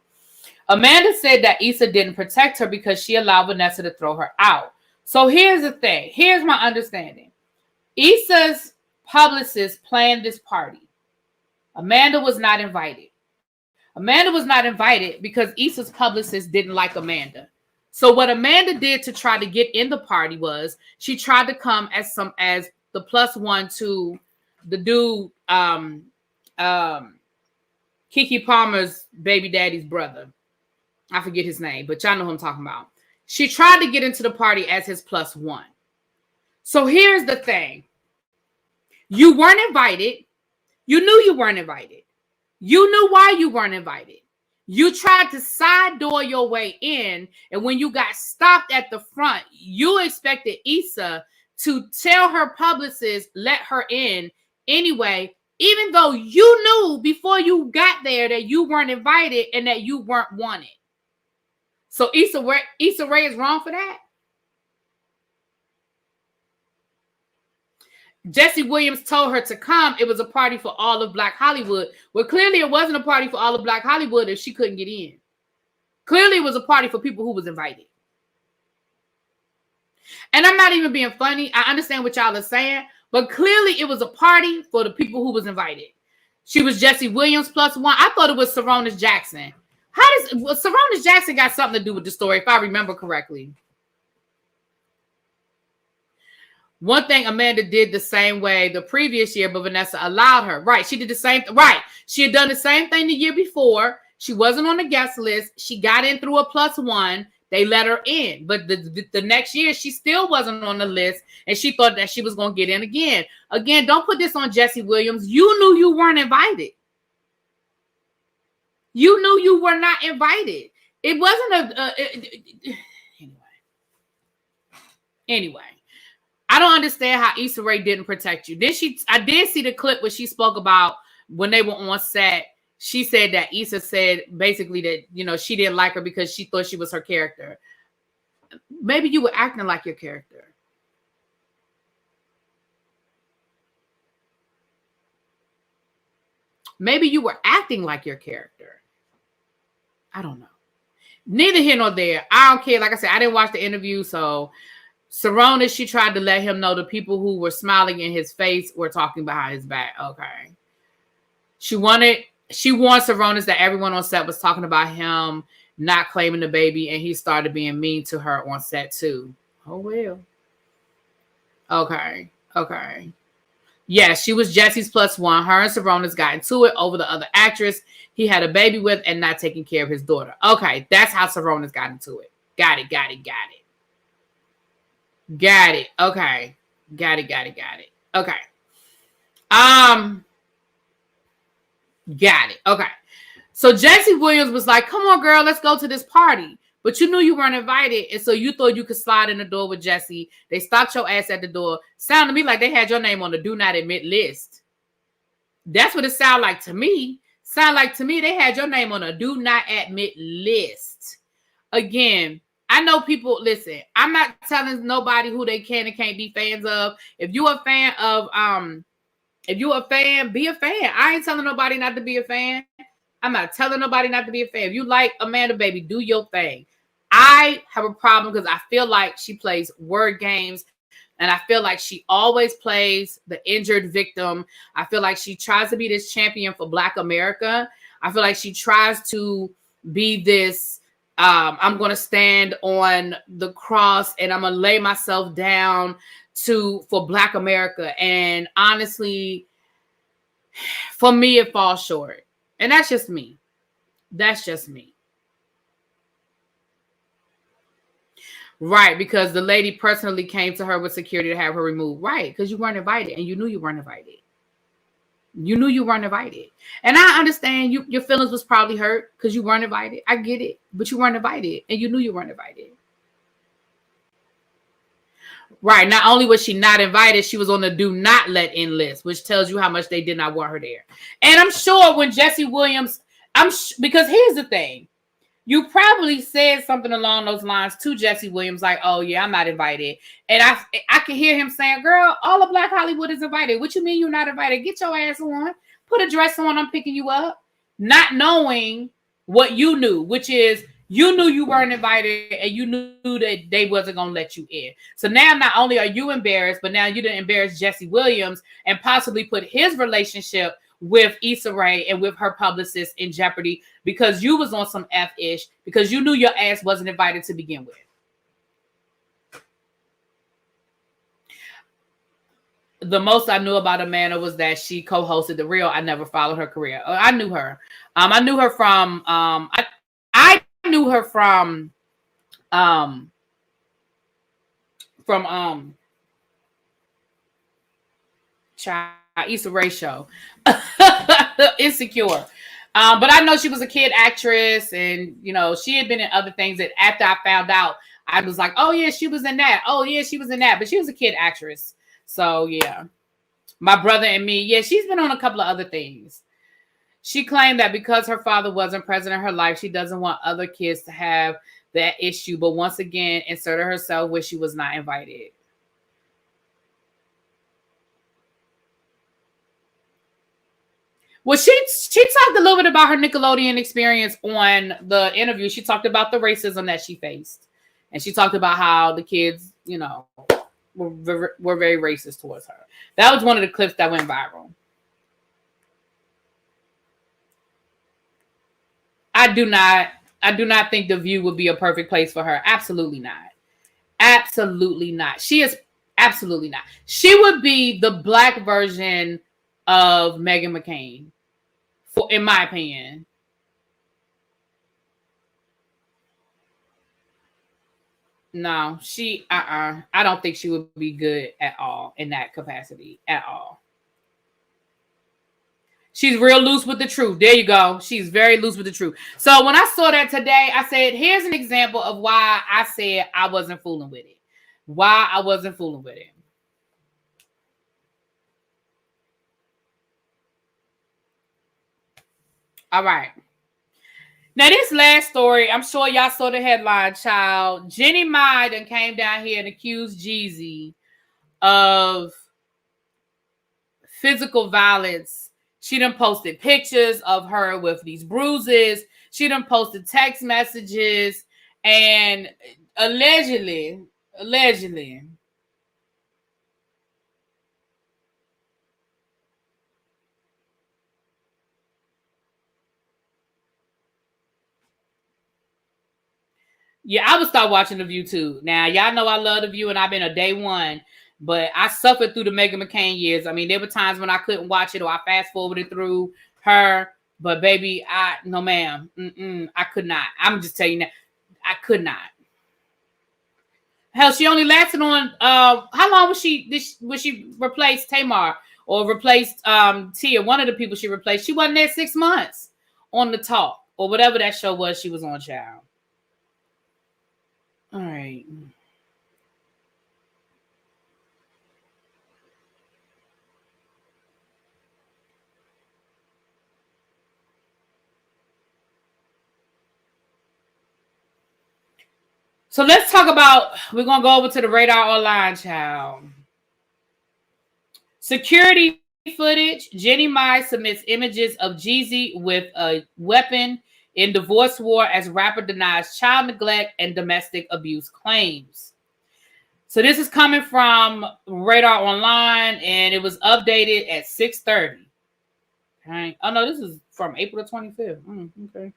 Amanda said that Issa didn't protect her because she allowed Vanessa to throw her out. So here's the thing. Here's my understanding. Issa's publicist planned this party. Amanda was not invited. Amanda was not invited because Issa's publicist didn't like Amanda. So what Amanda did to try to get in the party was she tried to come as the plus one to the dude, Keke Palmer's baby daddy's brother. I forget his name, but y'all know who I'm talking about. She tried to get into the party as his plus one. So here's the thing. You weren't invited. You knew you weren't invited. You knew why you weren't invited. You tried to side door your way in, and when you got stopped at the front, you expected Issa to tell her publicist, let her in anyway, even though you knew before you got there that you weren't invited and that you weren't wanted. So Issa Rae is wrong for that? Jesse Williams told her to come. It was a party for all of Black Hollywood. Well, clearly it wasn't a party for all of Black Hollywood if she couldn't get in. Clearly it was a party for people who was invited. And I'm not even being funny. I understand what y'all are saying, but clearly it was a party for the people who was invited. She was Jesse Williams plus one. I thought it was Saronis Jackson. Saronis Jackson got something to do with the story, if I remember correctly. One thing Amanda did the same way the previous year, but Vanessa allowed her. Right. She did the same. Right. She had done the same thing the year before. She wasn't on the guest list. She got in through a plus one. They let her in. But the next year, she still wasn't on the list. And she thought that she was going to get in again. Again, don't put this on Jesse Williams. You knew you weren't invited. You knew you were not invited. It wasn't Anyway. I don't understand how Issa Rae didn't protect you. I did see the clip where she spoke about when they were on set. She said that Issa said basically that, she didn't like her because she thought she was her character. Maybe you were acting like your character. Maybe you were acting like your character. I don't know. Neither here nor there. I don't care. Like I said, I didn't watch the interview, so Saronis, she tried to let him know the people who were smiling in his face were talking behind his back. Okay. She warned Saronis that everyone on set was talking about him not claiming the baby, and he started being mean to her on set too. Oh, well. Okay. Yeah, she was Jesse's plus one. Her and Saronis got into it over the other actress he had a baby with and not taking care of his daughter. Okay, that's how Saronis got into it. Got it. Okay. Got it. Okay. Got it. Okay. So Jesse Williams was like, come on, girl, let's go to this party. But you knew you weren't invited, and so you thought you could slide in the door with Jesse. They stopped your ass at the door. Sounded to me like they had your name on the do not admit list. That's what it sounded like to me. Sound like to me they had your name on a do not admit list. Again, I know people, listen, I'm not telling nobody who they can and can't be fans of. If you're a fan of, be a fan. I ain't telling nobody not to be a fan. I'm not telling nobody not to be a fan. If you like Amanda, baby, do your thing. I have a problem because I feel like she plays word games, and I feel like she always plays the injured victim. I feel like she tries to be this champion for Black America. I feel like she tries to be this, I'm going to stand on the cross and I'm going to lay myself down for Black America. And honestly, for me, it falls short. And that's just me. Right, because the lady personally came to her with security to have her removed. Right, because you weren't invited and you knew you weren't invited. And I understand your feelings was probably hurt because you weren't invited. I get it, but you weren't invited and you knew you weren't invited. Right, not only was she not invited, she was on the do not let in list, which tells you how much they did not want her there. And I'm sure when Jesse Williams, because here's the thing. you probably said something along those lines to Jesse Williams, like, "Oh yeah, I'm not invited." And I can hear him saying, "Girl, all of Black Hollywood is invited. What you mean you're not invited? Get your ass on. Put a dress on. I'm picking you up." Not knowing what you knew, which is you knew you weren't invited and you knew that they wasn't going to let you in. So now not only are you embarrassed, but now you didn't embarrass Jesse Williams and possibly put his relationship with Issa Rae and with her publicist in jeopardy because you was on some F-ish because you knew your ass wasn't invited to begin with. The most I knew about Amanda was that she co-hosted The Real. I never followed her career. I knew her. I knew her from I knew her from Issa Rae show. Insecure. But I know she was a kid actress and you know she had been in other things that after I found out, I was like, oh yeah, she was in that. Oh yeah, she was in that. But she was a kid actress. So yeah. My brother and me, yeah, she's been on a couple of other things. She claimed that because her father wasn't present in her life, she doesn't want other kids to have that issue. But once again, inserted herself where she was not invited. Well, she talked a little bit about her Nickelodeon experience on the interview. She talked about the racism that she faced. And she talked about how the kids, you know, were very racist towards her. That was one of the clips that went viral. I do not think The View would be a perfect place for her. Absolutely not. Absolutely not. She is absolutely not. She would be the black version of Meghan McCain, in my opinion. No, I don't think she would be good at all in that capacity at all. She's real loose with the truth. There you go. She's very loose with the truth. So when I saw that today, I said, here's an example of why I said I wasn't fooling with it. Why I wasn't fooling with it. All right. Now, this last story, I'm sure y'all saw the headline, child. Jeannie Mai then came down here and accused Jeezy of physical violence. She done posted pictures of her with these bruises. She done posted text messages. And allegedly, yeah, I would start watching The View too. Now, y'all know I love The View and I've been a day one, but I suffered through the Meghan McCain years. I mean, there were times when I couldn't watch it or I fast forwarded through her, but baby, no ma'am. I could not. I'm just telling you that. I could not. Hell, she only lasted on, how long was she replaced Tamar or replaced Tia, one of the people she replaced? She wasn't there 6 months on The Talk or whatever that show was she was on, child. All right. So let's talk about, we're going to go over to the Radar Online, child. Security footage. Jeannie Mai submits images of Jeezy with a weapon in divorce war as rapper denies child neglect and domestic abuse claims. So this is coming from Radar Online, and it was updated at 6:30. Okay. Oh no, this is from April 25th. Okay.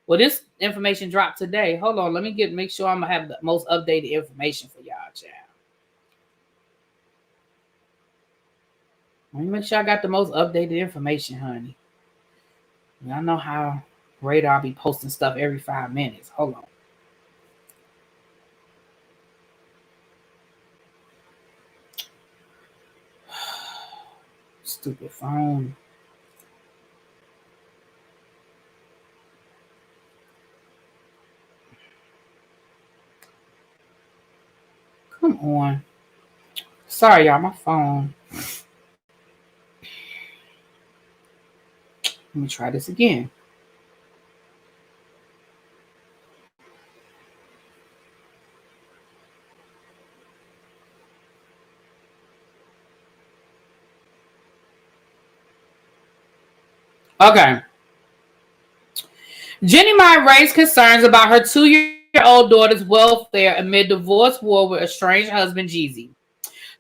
Well, this information dropped today. Hold on, let me make sure I'm gonna have the most updated information for y'all, child. Let me make sure I got the most updated information, honey. Y'all know how Radar be posting stuff every 5 minutes. Hold on. Stupid phone. Come on. Sorry, y'all, my phone. Let me try this again. Okay. Jeannie Mai raised concerns about her 2-year-old daughter's welfare amid divorce war with estranged husband Jeezy.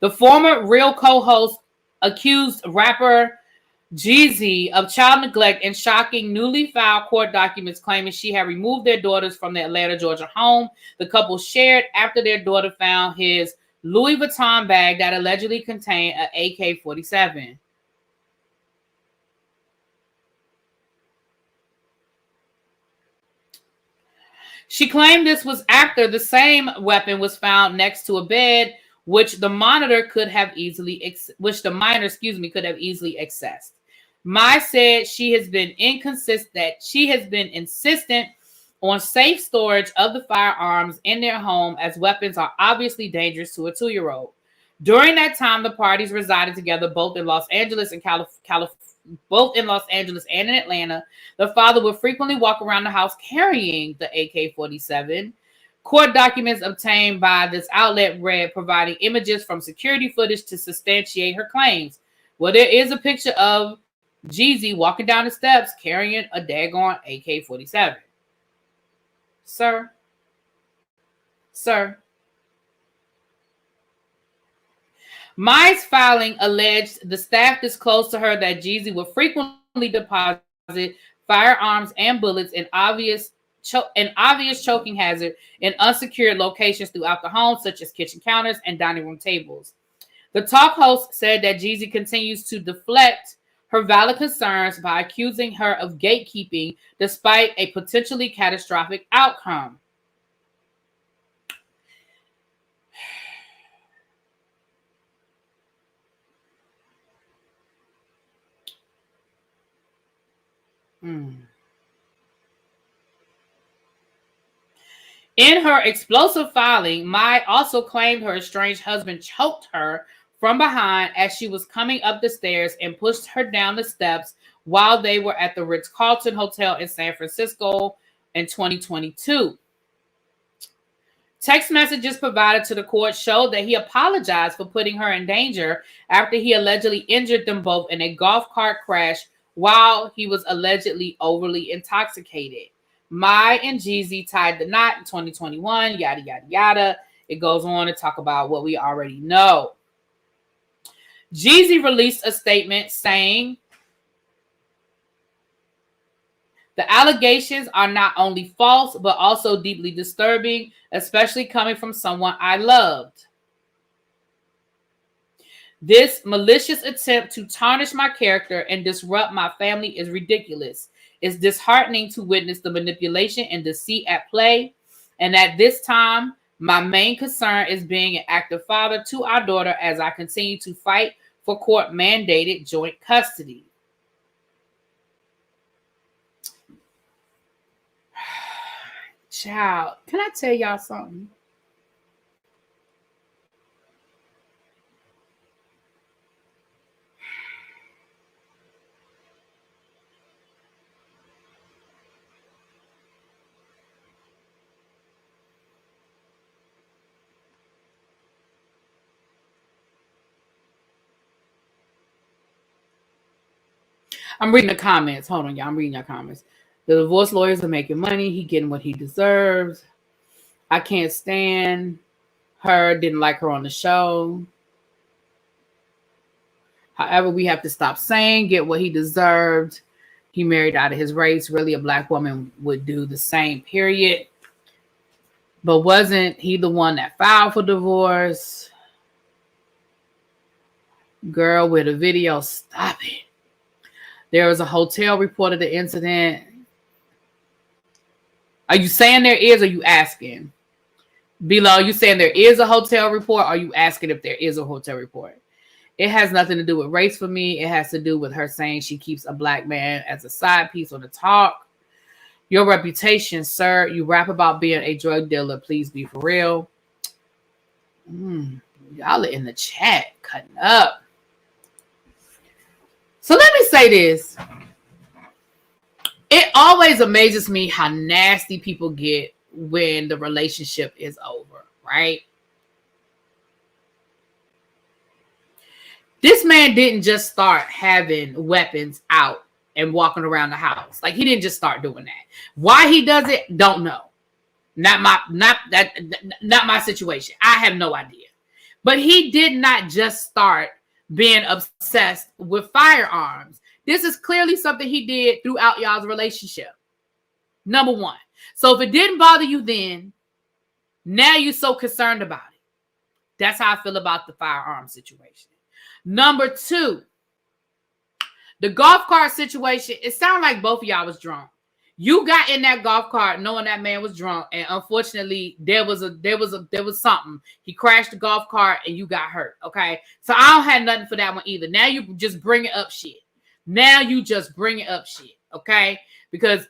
The former Real co-host accused rapper Jeezy of child neglect and shocking newly filed court documents claiming she had removed their daughters from the Atlanta, Georgia home the couple shared after their daughter found his Louis Vuitton bag that allegedly contained an AK-47. She claimed this was after the same weapon was found next to a bed, which the minor could have easily accessed. Mai said she has been insistent on safe storage of the firearms in their home, as weapons are obviously dangerous to a 2-year-old. During that time, the parties resided together both in Los Angeles and and in Atlanta. The father would frequently walk around the house carrying the AK-47. Court documents obtained by this outlet read, providing images from security footage to substantiate her claims. Well, there is a picture of Jeezy walking down the steps carrying a daggone AK-47. Sir. Mai's filing alleged the staff disclosed to her that Jeezy would frequently deposit firearms and bullets in obvious choking hazard in unsecured locations throughout the home, such as kitchen counters and dining room tables. The talk host said that Jeezy continues to deflect her valid concerns by accusing her of gatekeeping despite a potentially catastrophic outcome. In her explosive filing, Mai also claimed her estranged husband choked her from behind as she was coming up the stairs and pushed her down the steps while they were at the Ritz-Carlton Hotel in San Francisco in 2022. Text messages provided to the court showed that he apologized for putting her in danger after he allegedly injured them both in a golf cart crash while he was allegedly overly intoxicated. Mai and Jeezy tied the knot in 2021, yada, yada, yada. It goes on to talk about what we already know. Jeezy released a statement saying, "The allegations are not only false, but also deeply disturbing, especially coming from someone I loved. This malicious attempt to tarnish my character and disrupt my family is ridiculous. It's disheartening to witness the manipulation and deceit at play. And at this time, my main concern is being an active father to our daughter as I continue to fight for court-mandated joint custody." Child, can I tell y'all something? I'm reading the comments. Hold on, y'all. I'm reading your comments. The divorce lawyers are making money. He getting what he deserves. I can't stand her. Didn't like her on the show. However, we have to stop saying get what he deserved. He married out of his race. Really, a black woman would do the same, period. But wasn't he the one that filed for divorce? Girl, with a video, stop it. There was a hotel reported the incident. Are you saying there is, or are you asking? Below, you saying there is a hotel report, or are you asking if there is a hotel report? It has nothing to do with race for me. It has to do with her saying she keeps a black man as a side piece on the talk. Your reputation, sir. You rap about being a drug dealer. Please be for real. Y'all are in the chat cutting up. So let me say this. It always amazes me how nasty people get when the relationship is over, right? This man didn't just start having weapons out and walking around the house. Like, he didn't just start doing that. Why he does it, don't know. Not my situation. I have no idea. But he did not just start being obsessed with firearms. This is clearly something he did throughout y'all's relationship. Number one. So if it didn't bother you then, now you're so concerned about it. That's how I feel about the firearm situation. Number two, the golf cart situation. It sounded like both of y'all was drunk. You got in that golf cart knowing that man was drunk, and unfortunately, there was something. He crashed the golf cart and you got hurt. Okay, so I don't have nothing for that one either. Now you just bringing up shit. Okay, because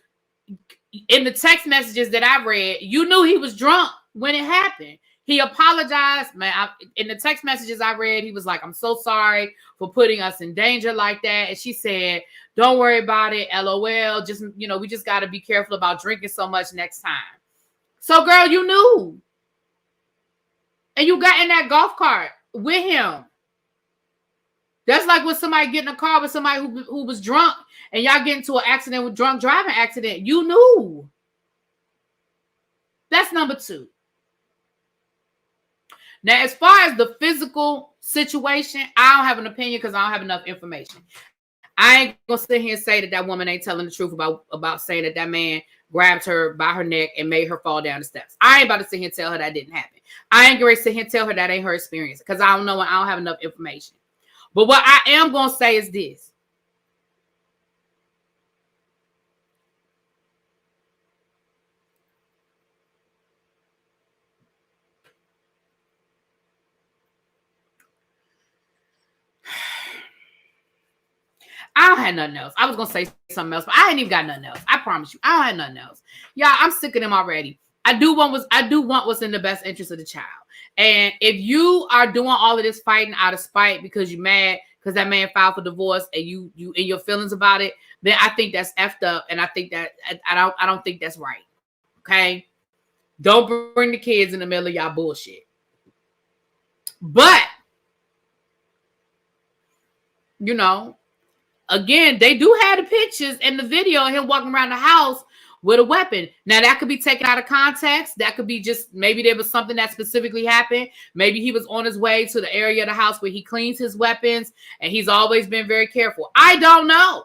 in the text messages that I read, you knew he was drunk when it happened. He apologized, man. In the text messages I read, he was like, "I'm so sorry for putting us in danger like that." And she said, "Don't worry about it. LOL. Just, we just got to be careful about drinking so much next time." So, girl, you knew. And you got in that golf cart with him. That's like when somebody get in a car with somebody who was drunk and y'all get into an accident with drunk driving accident. You knew. That's number two. Now, as far as the physical situation, I don't have an opinion because I don't have enough information. I ain't gonna sit here and say that woman ain't telling the truth about saying that man grabbed her by her neck and made her fall down the steps. I ain't about to sit here and tell her that didn't happen. I ain't gonna sit here and tell her that ain't her experience because I don't know and I don't have enough information. But what I am gonna say is this. I don't have nothing else. I was going to say something else, but I ain't even got nothing else. I promise you. I don't have nothing else. Y'all, I'm sick of them already. I do want what's in the best interest of the child. And if you are doing all of this fighting out of spite because you're mad because that man filed for divorce and you in your feelings about it, then I think that's effed up. And I think that I don't think that's right. Okay? Don't bring the kids in the middle of y'all bullshit. But, again, they do have the pictures and the video of him walking around the house with a weapon. Now, that could be taken out of context. That could be just maybe there was something that specifically happened. Maybe he was on his way to the area of the house where he cleans his weapons, and he's always been very careful. I don't know.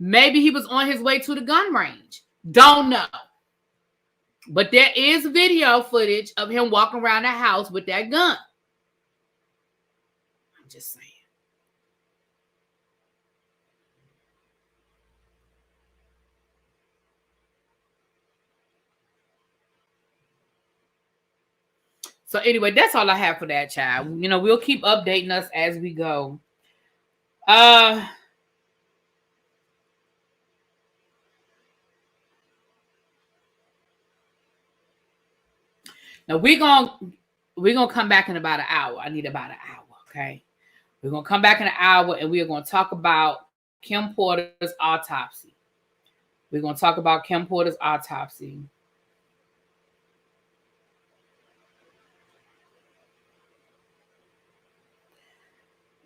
Maybe he was on his way to the gun range. Don't know. But there is video footage of him walking around the house with that gun. Just saying. So anyway, that's all I have for that, child. We'll keep updating us as we go. Now we're gonna come back in about an hour. I need about an hour, okay? We're going to come back in an hour and we are going to talk about Kim Porter's autopsy. We're going to talk about Kim Porter's autopsy.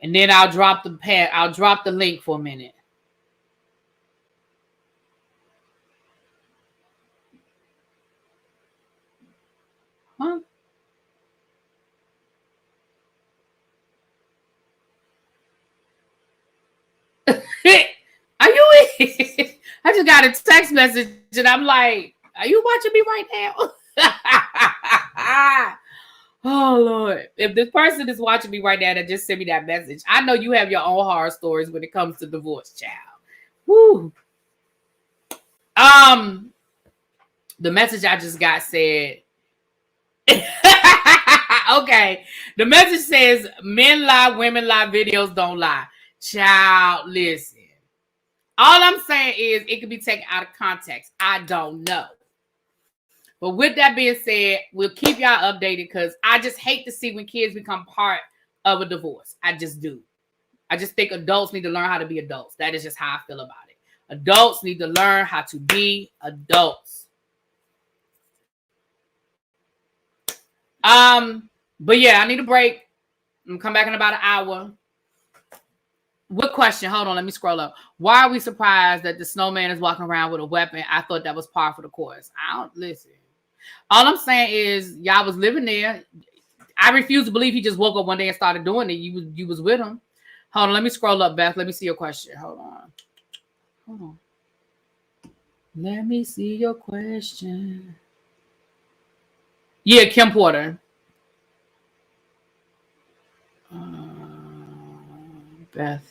And then I'll drop the link for a minute. Huh? Are you in? I just got a text message and I'm like, are you watching me right now? Oh, Lord. If this person is watching me right now that just sent me that message, I know you have your own horror stories when it comes to divorce, child. Woo. The message I just got said, okay. The message says, men lie, women lie, videos don't lie. Child, listen. All I'm saying is it could be taken out of context. I don't know. But with that being said, we'll keep y'all updated because I just hate to see when kids become part of a divorce. I just do. I just think adults need to learn how to be adults. That is just how I feel about it. Adults need to learn how to be adults. But yeah, I need a break. I'm gonna come back in about an hour. What question? Hold on, let me scroll up. Why are we surprised that the snowman is walking around with a weapon? I thought that was par for the course. I don't listen. All I'm saying is y'all was living there. I refuse to believe he just woke up one day and started doing it. You was with him. Hold on, let me scroll up, Beth. Let me see your question. Hold on. Let me see your question. Yeah, Kim Porter. Beth.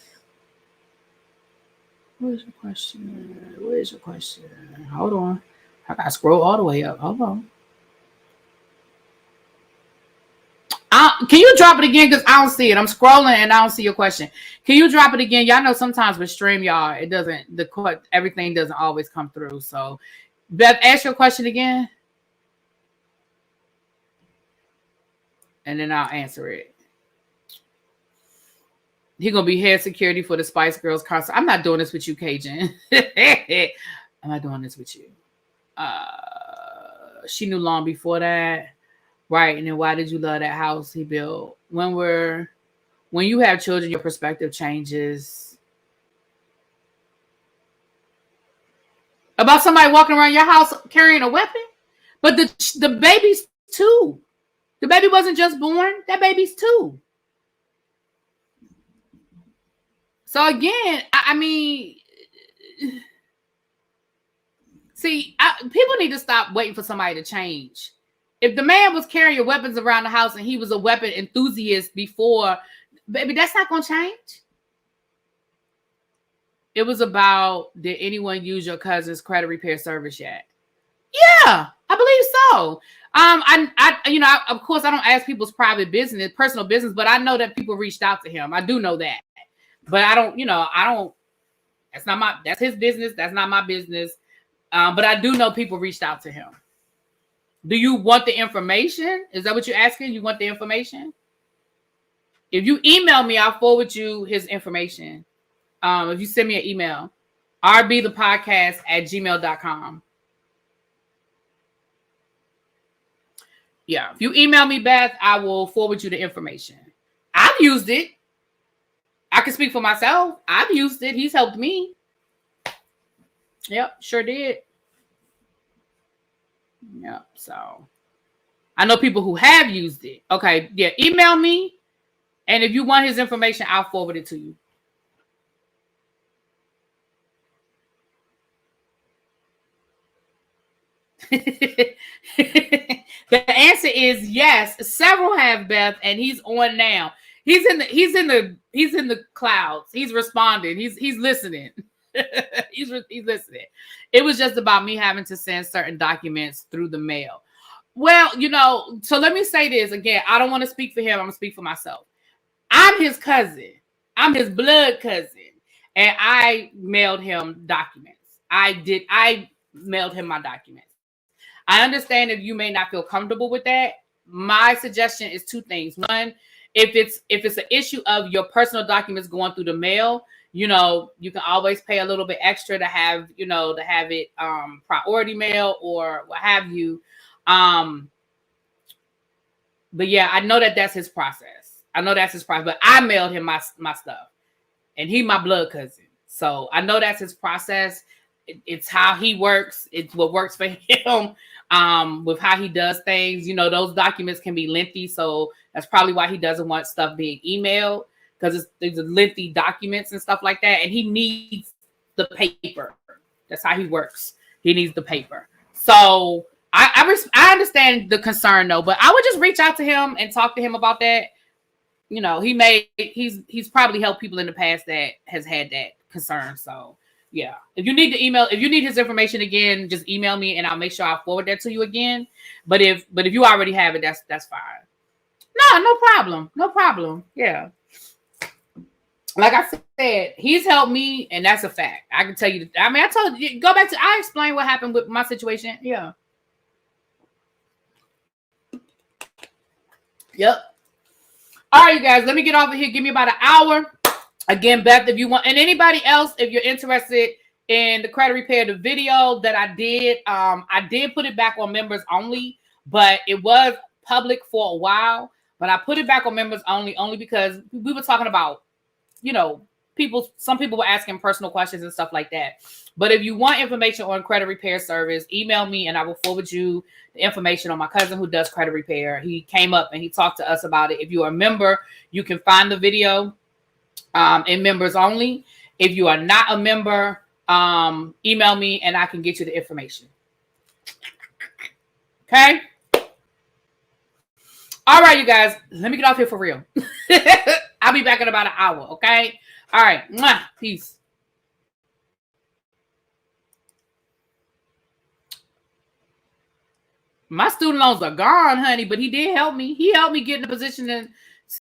Where's your question? Hold on. I gotta scroll all the way up. Hold on. Can you drop it again? Because I don't see it. I'm scrolling and I don't see your question. Can you drop it again? Y'all know sometimes with StreamYard, it doesn't, everything doesn't always come through. So, Beth, ask your question again. And then I'll answer it. He gonna be head security for the Spice Girls concert. I'm not doing this with you, Cajun. I'm not doing this with you. She knew long before that. Right, and then why did you love that house he built? When you have children, your perspective changes. About somebody walking around your house carrying a weapon? But the baby's 2. The baby wasn't just born. That baby's 2. So again, I mean, see, people need to stop waiting for somebody to change. If the man was carrying weapons around the house and he was a weapon enthusiast before, baby, that's not going to change. It was about, did anyone use your cousin's credit repair service yet? Yeah, I believe so. Of course, I don't ask people's private business, personal business, but I know that people reached out to him. I do know that. But that's his business. That's not my business. But I do know people reached out to him. Do you want the information? Is that what you're asking? You want the information? If you email me, I'll forward you his information. If you send me an email, ReallyBThePodcast@gmail.com. Yeah, if you email me, Beth, I will forward you the information. I've used it. I can speak for myself. I've used it. He's helped me. Yep, sure did. Yep, so I know people who have used it. Okay, yeah, email me. And if you want his information, I'll forward it to you. The answer is yes. Several have, Beth, and he's on now. He's in the clouds. He's responding. He's listening. he's listening. It was just about me having to send certain documents through the mail. Well, so let me say this again. I don't want to speak for him. I'm gonna speak for myself. I'm his cousin. I'm his blood cousin, and I mailed him documents. I mailed him my documents. I understand if you may not feel comfortable with that. My suggestion is 2 things. One, if it's an issue of your personal documents going through the mail, you can always pay a little bit extra to have it priority mail or what have you. But yeah, I know that's his process. But I mailed him my stuff, and he my blood cousin, so I know that's his process. It's how he works. It's what works for him. With how he does things, those documents can be lengthy, so that's probably why he doesn't want stuff being emailed, because there's lengthy documents and stuff like that, and he needs the paper. That's how he works. He needs the paper. So I understand the concern though, but I would just reach out to him and talk to him about that. He's probably helped people in the past that has had that concern. So yeah, if you need his information again, just email me and I'll make sure I'll forward that to you again. But if you already have it, that's fine. No problem. Yeah. Like I said, he's helped me, and that's a fact. I can tell you. I told you, I explained what happened with my situation. Yeah. Yep. All right, you guys, let me get off of here. Give me about an hour. Again, Beth, if you want, and anybody else, if you're interested in the credit repair, the video that I did put it back on members only, but it was public for a while. But I put it back on members only because we were talking about, some people were asking personal questions and stuff like that. But if you want information on credit repair service, email me and I will forward you the information on my cousin who does credit repair. He came up and he talked to us about it. If you are a member, you can find the video in members only. If you are not a member, email me and I can get you the information. Okay. All right, you guys, let me get off here for real. I'll be back in about an hour. Okay. All right. Mwah. Peace. My student loans are gone, honey, but he did help me. He helped me get in a position